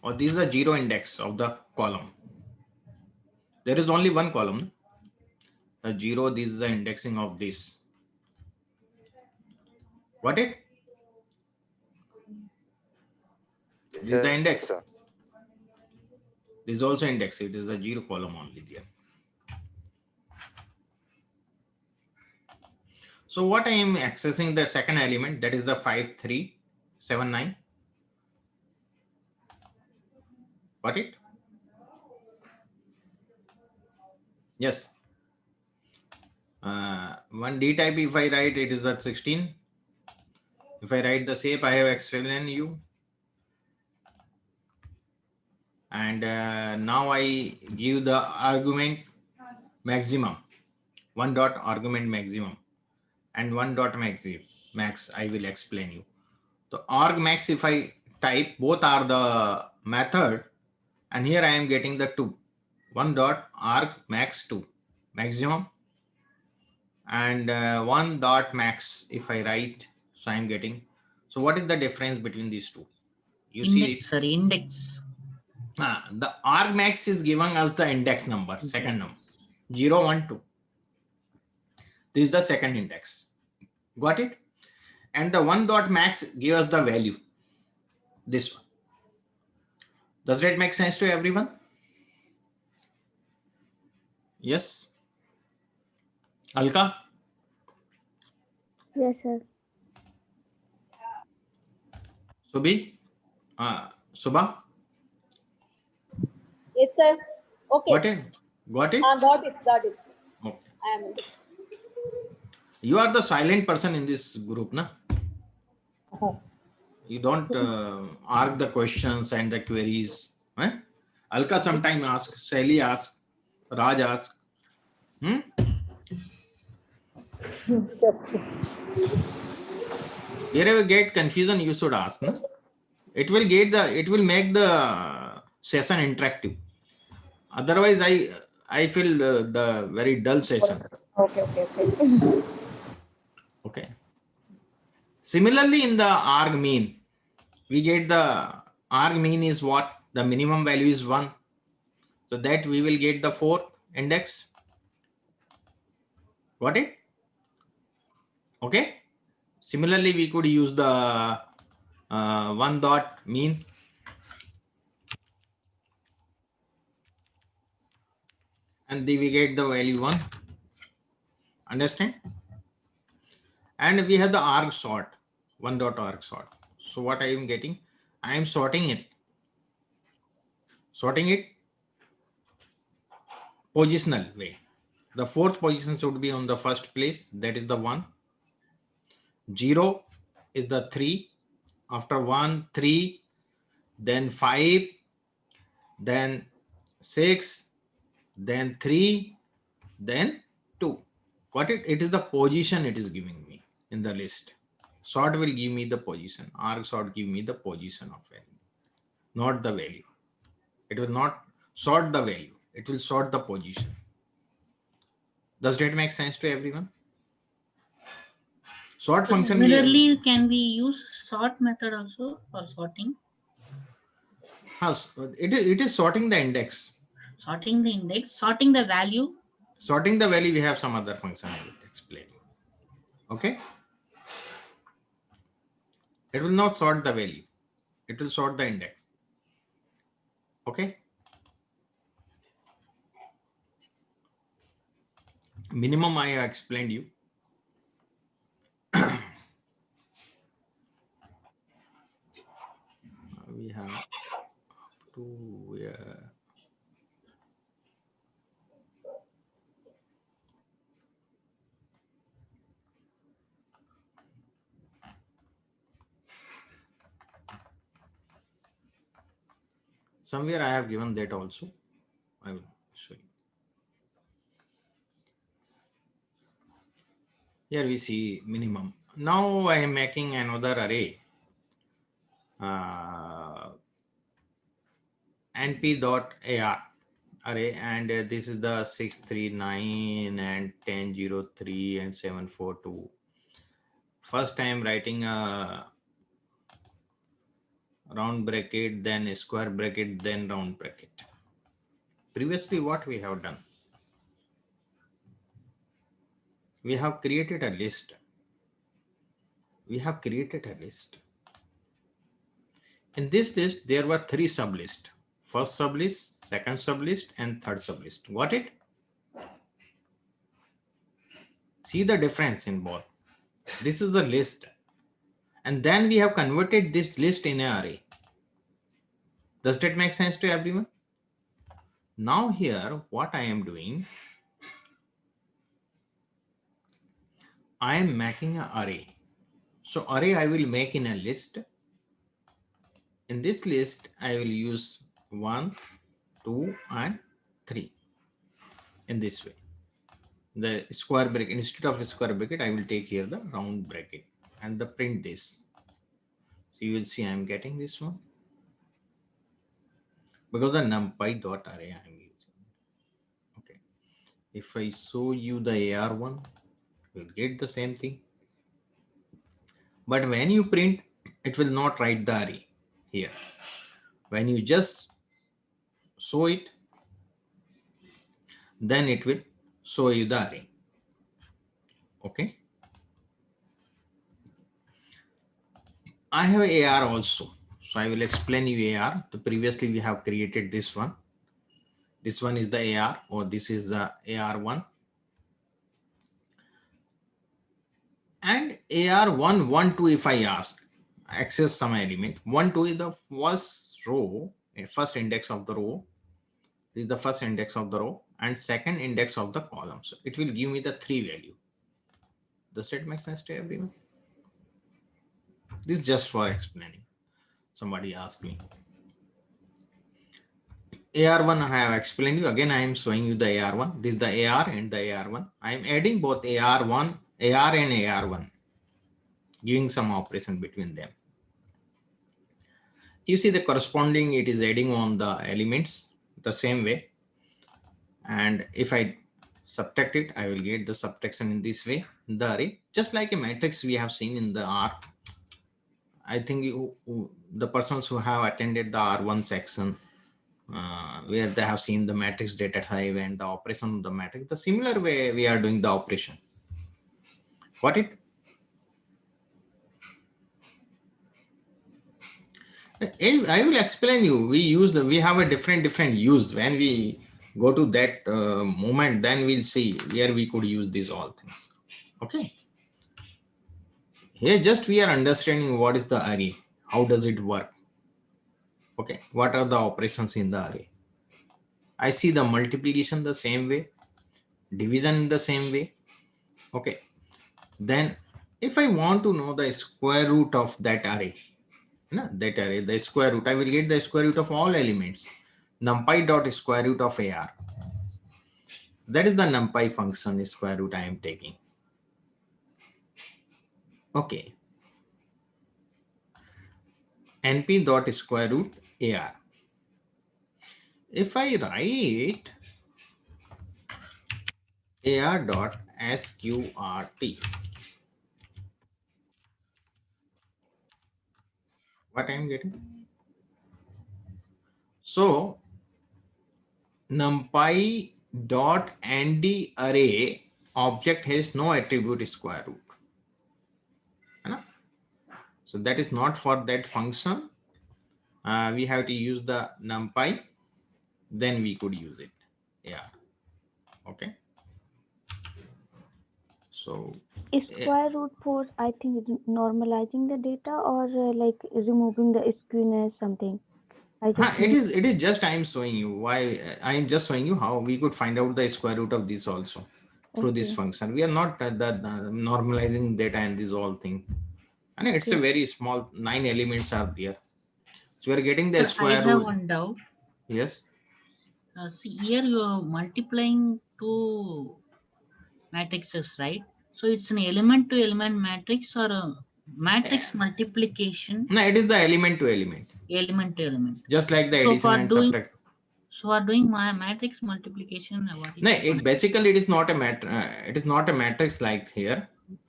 Or this is a 0 index of the column. There is only one column. The 0, this is the indexing of this. Got it? This is the index. Sir. This is also index. It is the 0 column only there. So what I am accessing the second element, that is the 5, 3, 7, 9. Got it? Yes. One D type, if I write, it is the 16. If I write the shape, I have explained you. And now I give the argument maximum, one dot argument maximum, and one dot max. I will explain you. So arg max, if I type, both are the method, and here I am getting the 2. One dot arg max 2 maximum, and one dot max if I write. So I am getting. So what is the difference between these two? You see it. Index, sir, index. The argmax is giving us the index number, second number, 0, 1, 2. This is the second index. Got it? And the one dot max gives us the value. This one. Does that make sense to everyone? Yes. Alka? Yes, sir. Subhi? Subha? Yes, sir. Okay. Got it? Got it? Got it. Got it. Sir. Okay. I am understood. You are the silent person in this group, na? You don't ask the questions and the queries. Eh? Alka sometime ask, Shelly ask, Raj ask. Wherever get confusion, you should ask. No? It will make the session interactive. Otherwise, I feel the very dull session. Okay. Okay. Similarly, in the arg mean, we get the arg mean is what? The minimum value is 1. So that we will get the 4th index. Got it? Okay. Similarly, we could use the 1 dot mean. And then we get the value 1. Understand? And we have the arg sort, 1 dot arg sort. So what I am getting? I am sorting it. Sorting it positional way. The 4th position should be on the first place. That is the 1. 0 is the 3. After 1, 3, then 5, then 6, then 3, then 2. Got it? It is the position it is giving me in the list. Sort will give me the position. Arg sort give me the position of value. not the value. It will not sort the value. It will sort the position. Does that make sense to everyone? Sort So function. similarly, can we use sort method also for sorting? It is sorting the index. Sorting the index, sorting the value. Sorting the value, we have some other function I will explain. Okay. It will not sort the value. It will sort the index. Okay. Minimum I have explained you. We have to somewhere I have given that also. I will show you. Here we see minimum. Now I am making another array. np.ar array, and this is the 639 and 1003 and 742. First I am writing a round bracket, then a square bracket, then round bracket. Previously what we have done, we have created a list. In this list there were 3 sublists: first sublist, second sublist, and third sublist. Got it? See the difference in both. This is the list, and then we have converted this list in an array. Does that make sense to everyone? Now here what I am doing, I am making an array. So array I will make in a list. In this list I will use 1, 2, and 3 in this way. The square bracket, instead of a square bracket, I will take here the round bracket and the print this. So you will see I am getting this one because the numpy dot array I am using. Okay. If I show you the AR1, you will get the same thing. But when you print, it will not write the array here. When you just show it, then it will show you the array. Okay. I have AR also. So I will explain you AR. So previously we have created this one. This one is the AR, or this is the AR1. And AR1, 1, 2, if I ask, access some element. 1, 2 is the first row, first index of the row. This is the first index of the row and second index of the column. So it will give me the 3 value. Does that make sense to everyone? This is just for explaining. Somebody asked me. AR1 I have explained you. Again, I am showing you the AR1. This is the AR and the AR1. I am adding both AR1, AR and AR1, giving some operation between them. You see the corresponding, it is adding on the elements the same way. And if I subtract it, I will get the subtraction in this way, in the array, just like a matrix we have seen in the R. I think the persons who have attended the R1 section, where they have seen the matrix data type and the operation of the matrix, the similar way we are doing the operation. Got it? I will explain you. We have a different use. When we go to that moment, then we'll see where we could use these all things. Okay. Here just we are understanding what is the array. How does it work? Okay. What are the operations in the array? I see the multiplication the same way, division the same way. Okay. Then if I want to know the square root of that array, the square root, I will get the square root of all elements. Numpy dot square root of AR. That is the numpy function square root I am taking. Okay. np dot square root AR. If I write AR dot SQRT, what I'm getting? So numpy dot ND array object has no attribute square root. है ना? So that is not for that function. We have to use the numpy, then we could use it. Yeah. Okay. So Square root for, I think, normalizing the data or like removing the skewness something. I just it is just I am showing you why. I am just showing you how we could find out the square root of this also through this Okay. function. We are not normalizing data and this all thing. And it's a Okay. very small 9 elements are there. So we are getting the Sir, I square have root. one doubt. Yes. See, here you are multiplying two matrices, right? So it's an element to element matrix or a matrix multiplication, No, it is the element to element, element to element. just like the So addition for and doing, subtraction. so for doing my matrix multiplication, what is No, the it concept? basically it is not a it is not a matrix like here.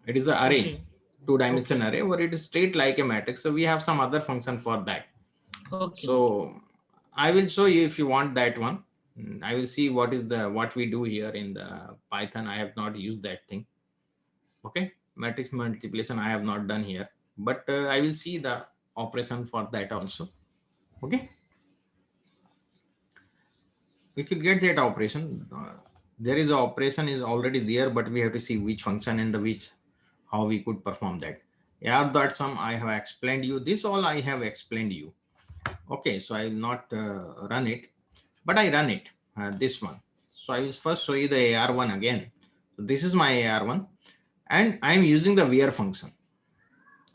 It is an array, Okay. two-dimension array, or it is straight like a matrix. So we have some other function for that. Okay. So I will show you if you want that one. I will see what is the what we do here in the Python. I have not used that thing. Okay, matrix multiplication I have not done here, but I will see the operation for that also. Okay, we could get that operation. There is a operation is already there, but we have to see which function and the which how we could perform that. Yeah, that some I have explained you. This all I have explained you. Okay, so I will not run it, but I run it, this one. So I will first show you the AR1 again. So this is my AR1 and I am using the where function,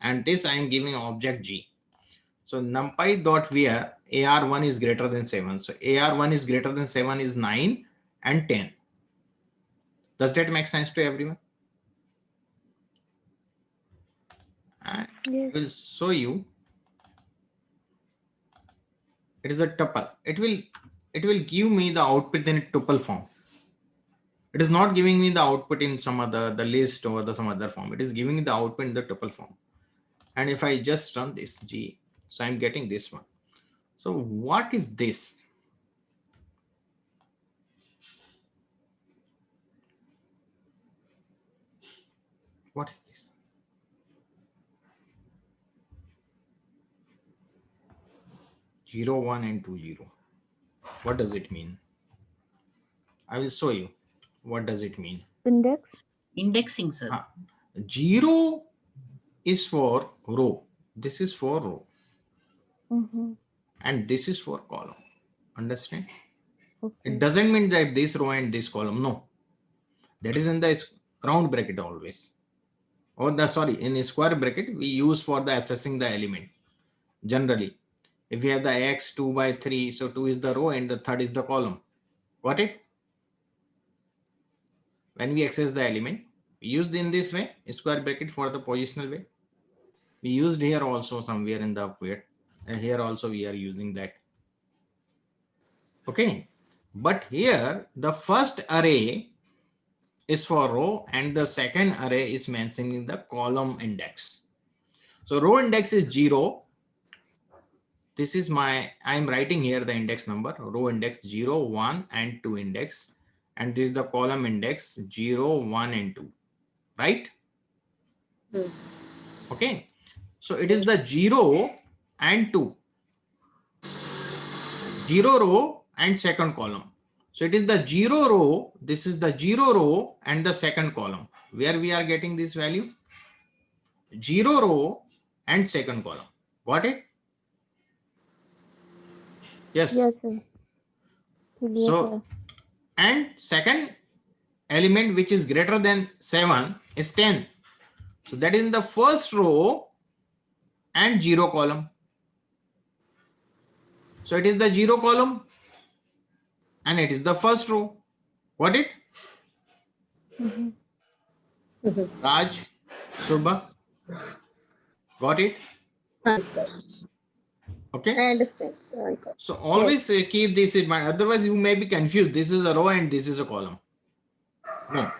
and this I am giving object G. So numpy dot where AR1 is greater than 7. So AR1 is greater than 7 is 9 and 10. Does that make sense to everyone? I Yes. will show you. It is a tuple. It will give me the output in a tuple form. It is not giving me the output in some other the list or the some other form. It is giving me the output in the tuple form. And if I just run this G, so I'm getting this one. So what is this? What is this? Zero, 1 and 2, 0. What does it mean? I will show you. What does it mean? Index. Indexing, sir. 0 is for row. This is for row. Mm-hmm. And this is for column. Understand? Okay. It doesn't mean that this row and this column. No. That is in the round bracket always. Or the sorry, in a square bracket, we use for the accessing the element. Generally, if you have the x 2 by 3, so 2 is the row and the third is the column. Got it? When we access the element, we used in this way, square bracket for the positional way. We used here also somewhere in the upward. And here also we are using that. Okay. But here the first array is for row and the second array is mentioning the column index. So row index is 0. This is I'm writing here the index number, row index 0, 1 and 2 index. And this is the column index 0, 1 and 2, right? Okay. So it is the 0 and 2. 0 row and second column. So it is the 0 row. This is the 0 row and the second column. Where we are getting this value? 0 row and second column. Got it? Yes. Yes, sir. Yes, So, sir. and second element which is greater than 7 is 10. So that is in the first row and 0 column. So it is the 0 column and it is the first row. Got it? Mm-hmm. Raj, Subha, got it? Yes, sir. Okay. I understand. So I got. So always keep this in mind. Otherwise, you may be confused. This is a row and this is a column. No,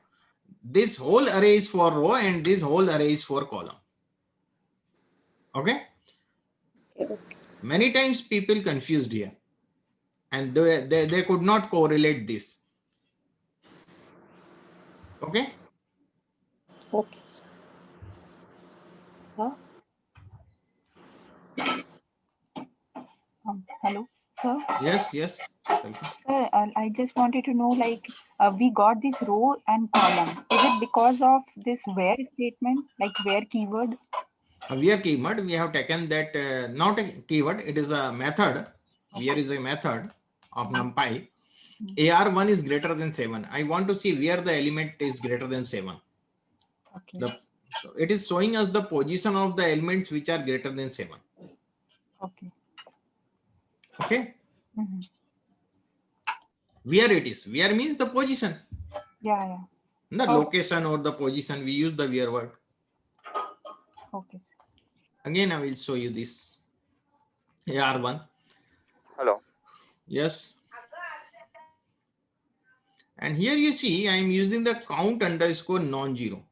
this whole array is for row and this whole array is for column. Okay. Okay. Okay. Many times people confused here, and they could not correlate this. Okay. Okay. Sir. Huh? Hello, sir. Yes. Yes. Sir, I just wanted to know, like, we got this row and column. Is it because of this where statement, like where keyword? Where keyword, we have taken that not a keyword, it is a method. Here is a method of numpy. AR1 is greater than 7. I want to see where the element is greater than 7. Okay. So it is showing us the position of the elements which are greater than 7. Okay. Okay. Mm-hmm. Where it is. Where means the position. Yeah. The Okay. location or the position. We use the where word. Okay. Again, I will show you this. AR1. Hello. Yes. And here you see I am using the count underscore non-zero.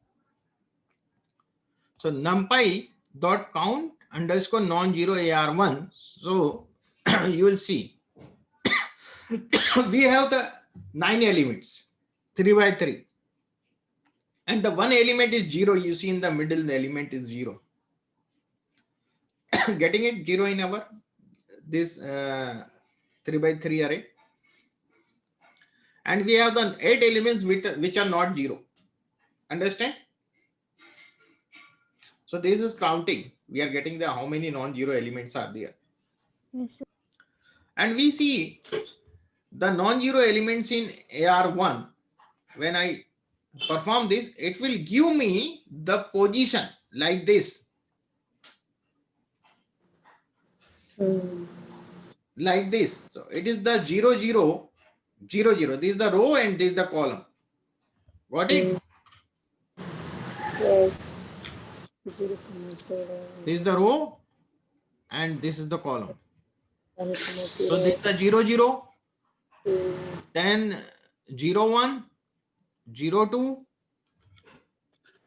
So numpy dot count underscore non-zero AR1. So you will see we have the 9 elements, 3 by 3. And the one element is 0. You see in the middle, the element is 0. Getting it? 0 in our this 3 by 3 array. And we have the 8 elements which are not 0. Understand? So this is counting. We are getting the how many non-zero elements are there. Yes, sir. And we see the non-zero elements in AR1. When I perform this, it will give me the position like this. Like this. So it is the 0, 0, 0, 0. This is the row and this is the column. Got it? Yes. 0, 0. This is the row and this is the column. 1, So 0. this is the 0, 0, then 0, 1, 0, 2.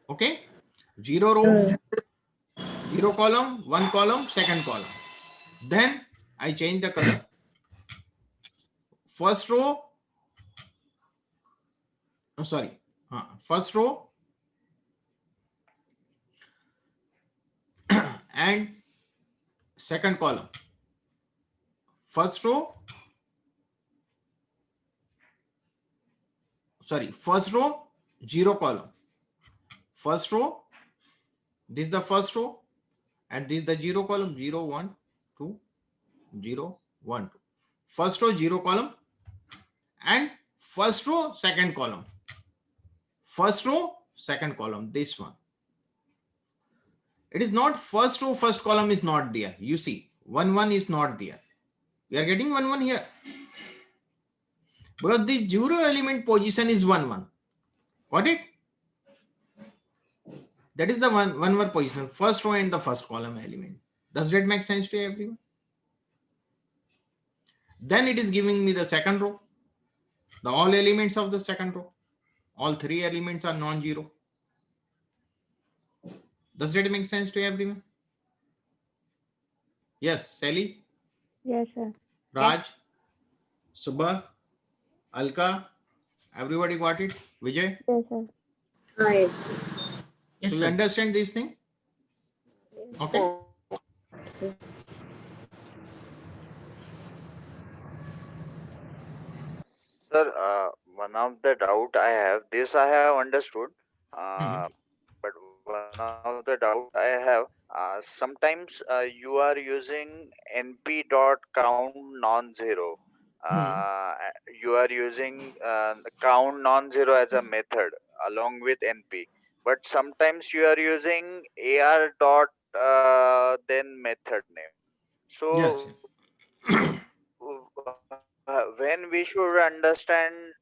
Okay. 0 row, 0 column, 1 column, second column. Then I change the color. First row, first row and second column. First row, first row, 0 column. First row, this is the first row, and this is the 0 column, 0, 1, 2, 0, 1, 2. First row, 0 column, and first row, second column. First row, second column, this one. It is not first row, first column is not there. You see, 1, 1 is not there. We are getting 1, 1 here. Because the 0 element position is 1, 1. Got it? That is the 1, 1 position, first row and the first column element. Does that make sense to everyone? Then it is giving me the second row, the all elements of the second row. All 3 elements are non-zero. Does that make sense to everyone? Yes, Sally? Yes, sir. Raj? Subha? Alka? Everybody got it? Vijay? Yes, sir. Yes, yes. Yes, Do you sir. understand this thing? Yes. Okay. Sir, one of the doubt I have, this I have understood, but one of the doubt I have, sometimes you are using np dot count non-zero. You are using count non-zero as a method along with np, but sometimes you are using ar dot then method name. Yes. So when we should understand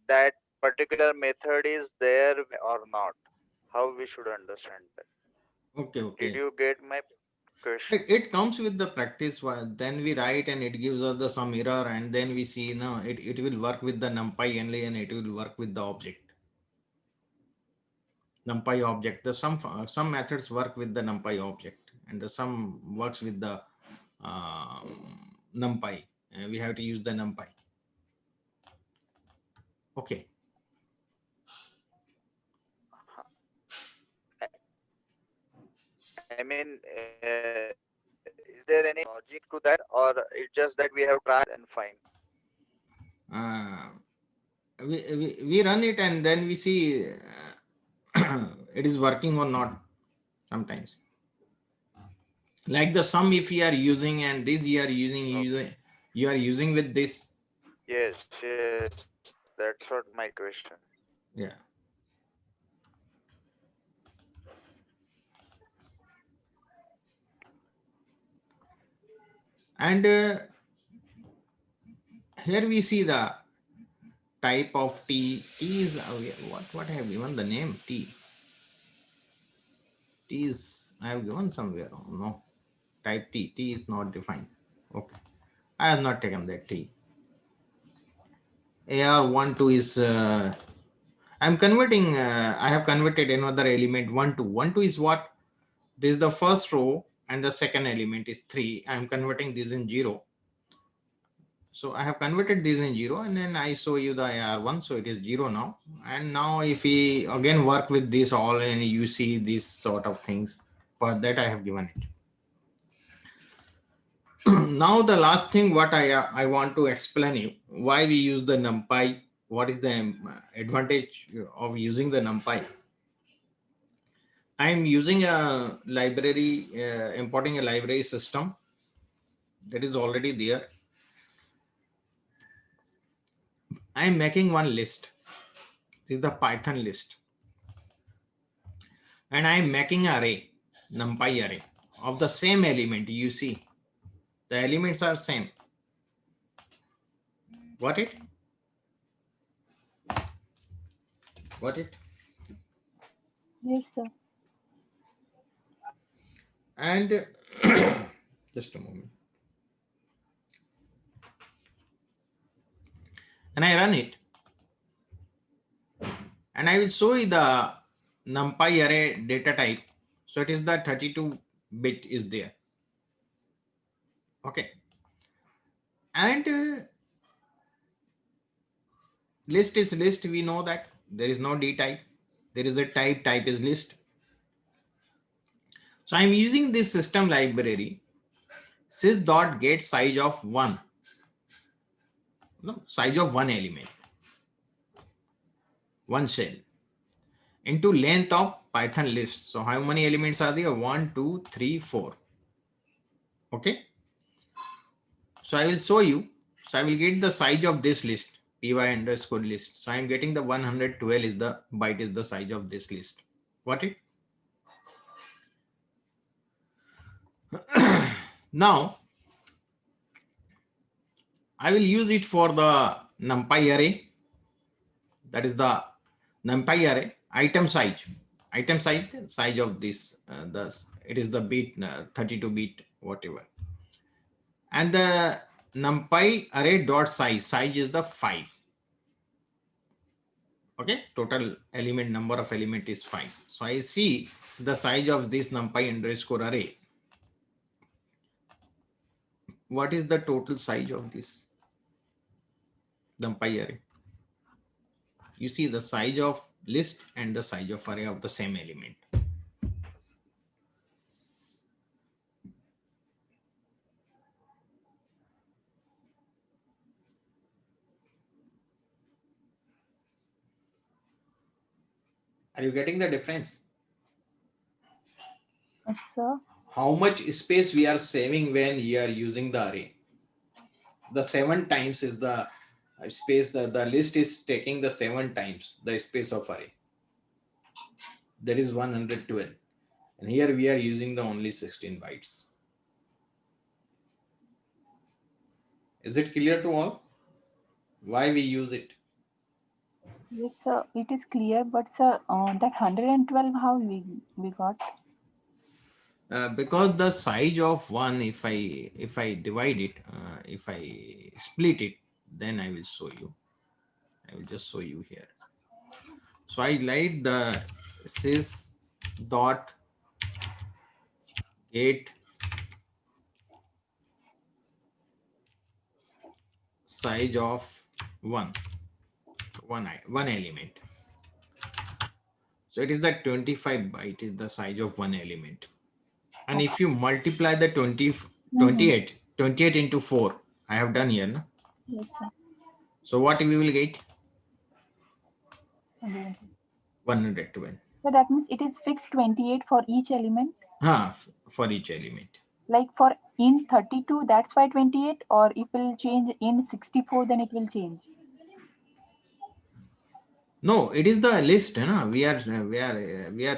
that particular method is there or not, how we should understand that? Okay, Did okay. you get my question? It comes with the practice. Then we write and it gives us the some error, and then we see no, it will work with the NumPy only, and it will work with the object. NumPy object. The some methods work with the NumPy object, and the some works with the NumPy. We have to use the NumPy. Okay. I mean, is there any logic to that, or it's just that we have tried and fine? Uh, we run it and then we see it is working or not sometimes. Like the sum if you are using and this you are you are using with this. Yes, yes, that's what my question. Yeah. And here we see the type of T. T is what I have given the name T. T is I have given somewhere. Oh, no. Type T. T is not defined. Okay. I have not taken that T. AR1 2 is I'm converting I have converted another element 1 2. 1 2 is what? This is the first row and the second element is 3. I'm converting this in 0. So I have converted this in 0 and then I show you the AR1. So it is 0 now. And now if we again work with this all and you see these sort of things, for that I have given it. Now the last thing what I want to explain you why we use the NumPy. What is the advantage of using the NumPy? I'm using a library, importing a library system that is already there. I'm making one list. This is the Python list. And I'm making an array, NumPy array of the same element. You see, the elements are same. Got it? Got it? Yes, sir. And just a moment. And I run it. And I will show you the NumPy array data type. So it is the 32-bit is there. Okay. And list is list. We know that there is no D type. There is a type is list. So I'm using this system library sys.get size of 1. No, size of one element, one cell into length of Python list. So how many elements are there? 1, 2, 3, 4. Okay. So I will show you. So I will get the size of this list, py underscore list. So I'm getting the 112 is the byte is the size of this list. Got it? Now I will use it for the NumPy array. That is the NumPy array item size. Item size of this. It is the bit 32-bit whatever. And the NumPy array dot size. Size is the 5. Okay, total element number of element is 5. So I see the size of this NumPy underscore array. What is the total size of this NumPy array? You see the size of list and the size of array of the same element. Are you getting the difference? Yes, sir. How much space we are saving when you are using the array? The 7 times is the space. The list is taking the 7 times the space of array. That is 112. And here we are using the only 16 bytes. Is it clear to all? Why we use it? Yes, sir. It is clear, but sir, that 112 how we got? because the size of one, if I divide it, if I split it, then I will show you. I will just show you here. So I like the sys dot get size of one element. So it is the 25 byte is the size of one element. And if you multiply the 28 into 4, I have done here. No? Yes, sir. So what we will get? Okay. 112. So that means it is fixed 28 for each element. For each element. Like for in 32, that's why 28, or it will change in 64, then it will change. No, it is the list. No? We are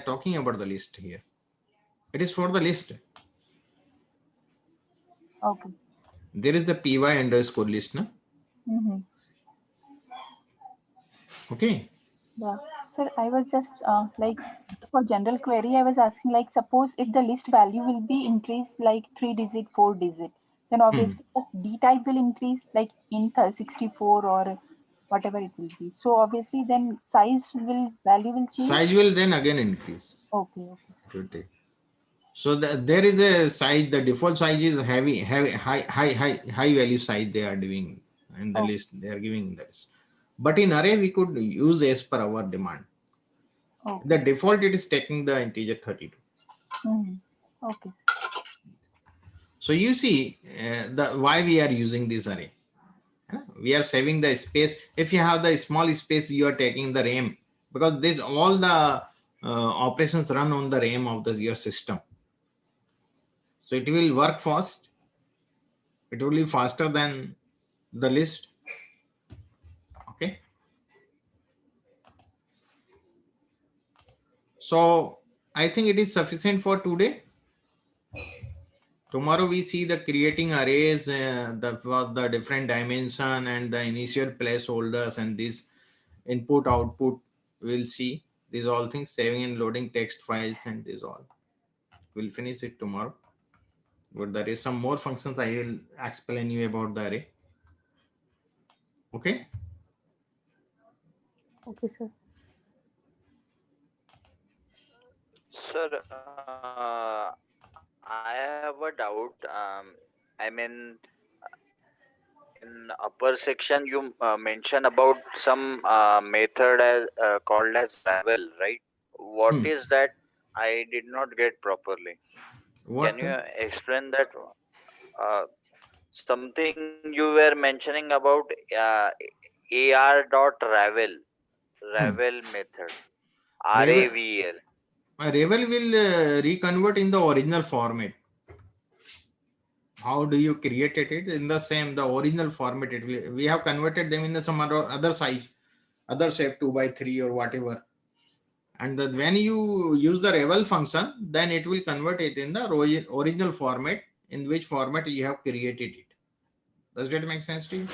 talking about the list here. It is for the list. Okay. There is the py underscore list. No? Okay. Yeah. Sir, I was just like for general query, I was asking like suppose if the list value will be increased like 3 digit, 4 digit, then obviously the D type will increase like in 64 or whatever it will be. So obviously then value will change. Size will then again increase. Okay. So there is a size. The default size is high value size they are doing in the list. They are giving this, but in array we could use as per our demand. Okay. The default it is taking the integer 32. Okay. So you see the why we are using this array. We are saving the space. If you have the small space, you are taking the RAM, because this all the operations run on the RAM of your system. So it will work fast. It will be faster than the list. Okay. So I think it is sufficient for today. Tomorrow we see the creating arrays, the different dimension and the initial placeholders and this input output. We'll see these all things, saving and loading text files and this all. We'll finish it tomorrow. But there is some more functions I will explain you about the array. Okay. Okay, sir. Sir, I have a doubt. I mean, in upper section you mention about some method as called as Ravel, right? What is that? I did not get properly. What? Can you explain that? Something you were mentioning about ar.ravel method. RAVL. Ravel will reconvert in the original format. How do you create it? In the same, the original format. We have converted them in some other size, other shape 2x3 or whatever. And when you use the Ravel function, then it will convert it in the original format, in which format you have created it. Does that make sense to you?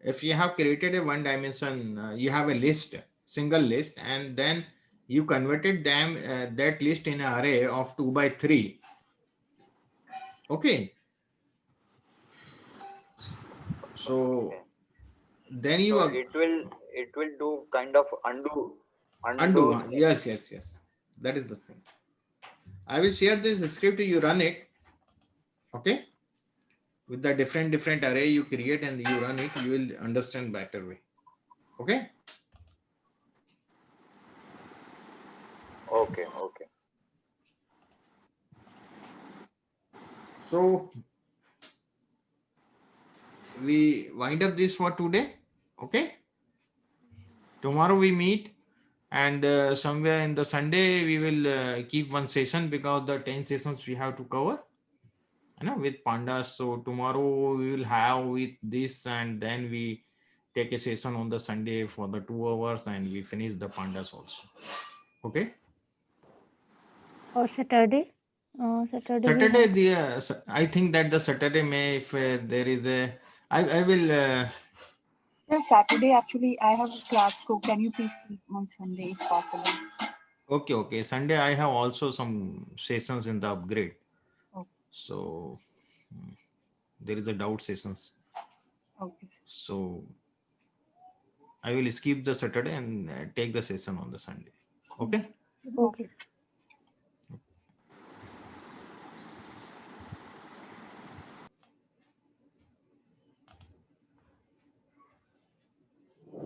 If you have created a one dimension, you have a list, single list, and then you converted them that list in an array of 2x3. Okay. So then you so it will do kind of undo. Yes. That is the thing. I will share this script. You run it. Okay. With the different array you create and you run it, you will understand better way. Okay. Okay. So we wind up this for today. Okay. Tomorrow we meet, and somewhere in the Sunday we will keep one session, because the 10 sessions we have to cover, with pandas. So tomorrow we will have with this, and then we take a session on the Sunday for the 2 hours, and we finish the pandas also. Okay. Or Saturday. Saturday. I think that the Saturday may, if there is a, I will. Sir, Saturday actually I have a class. So can you please keep on Sunday if possible? Okay. Sunday I have also some sessions in the upgrade. Okay. So there is a doubt sessions. Okay, sir. So I will skip the Saturday and take the session on the Sunday. Okay. Okay.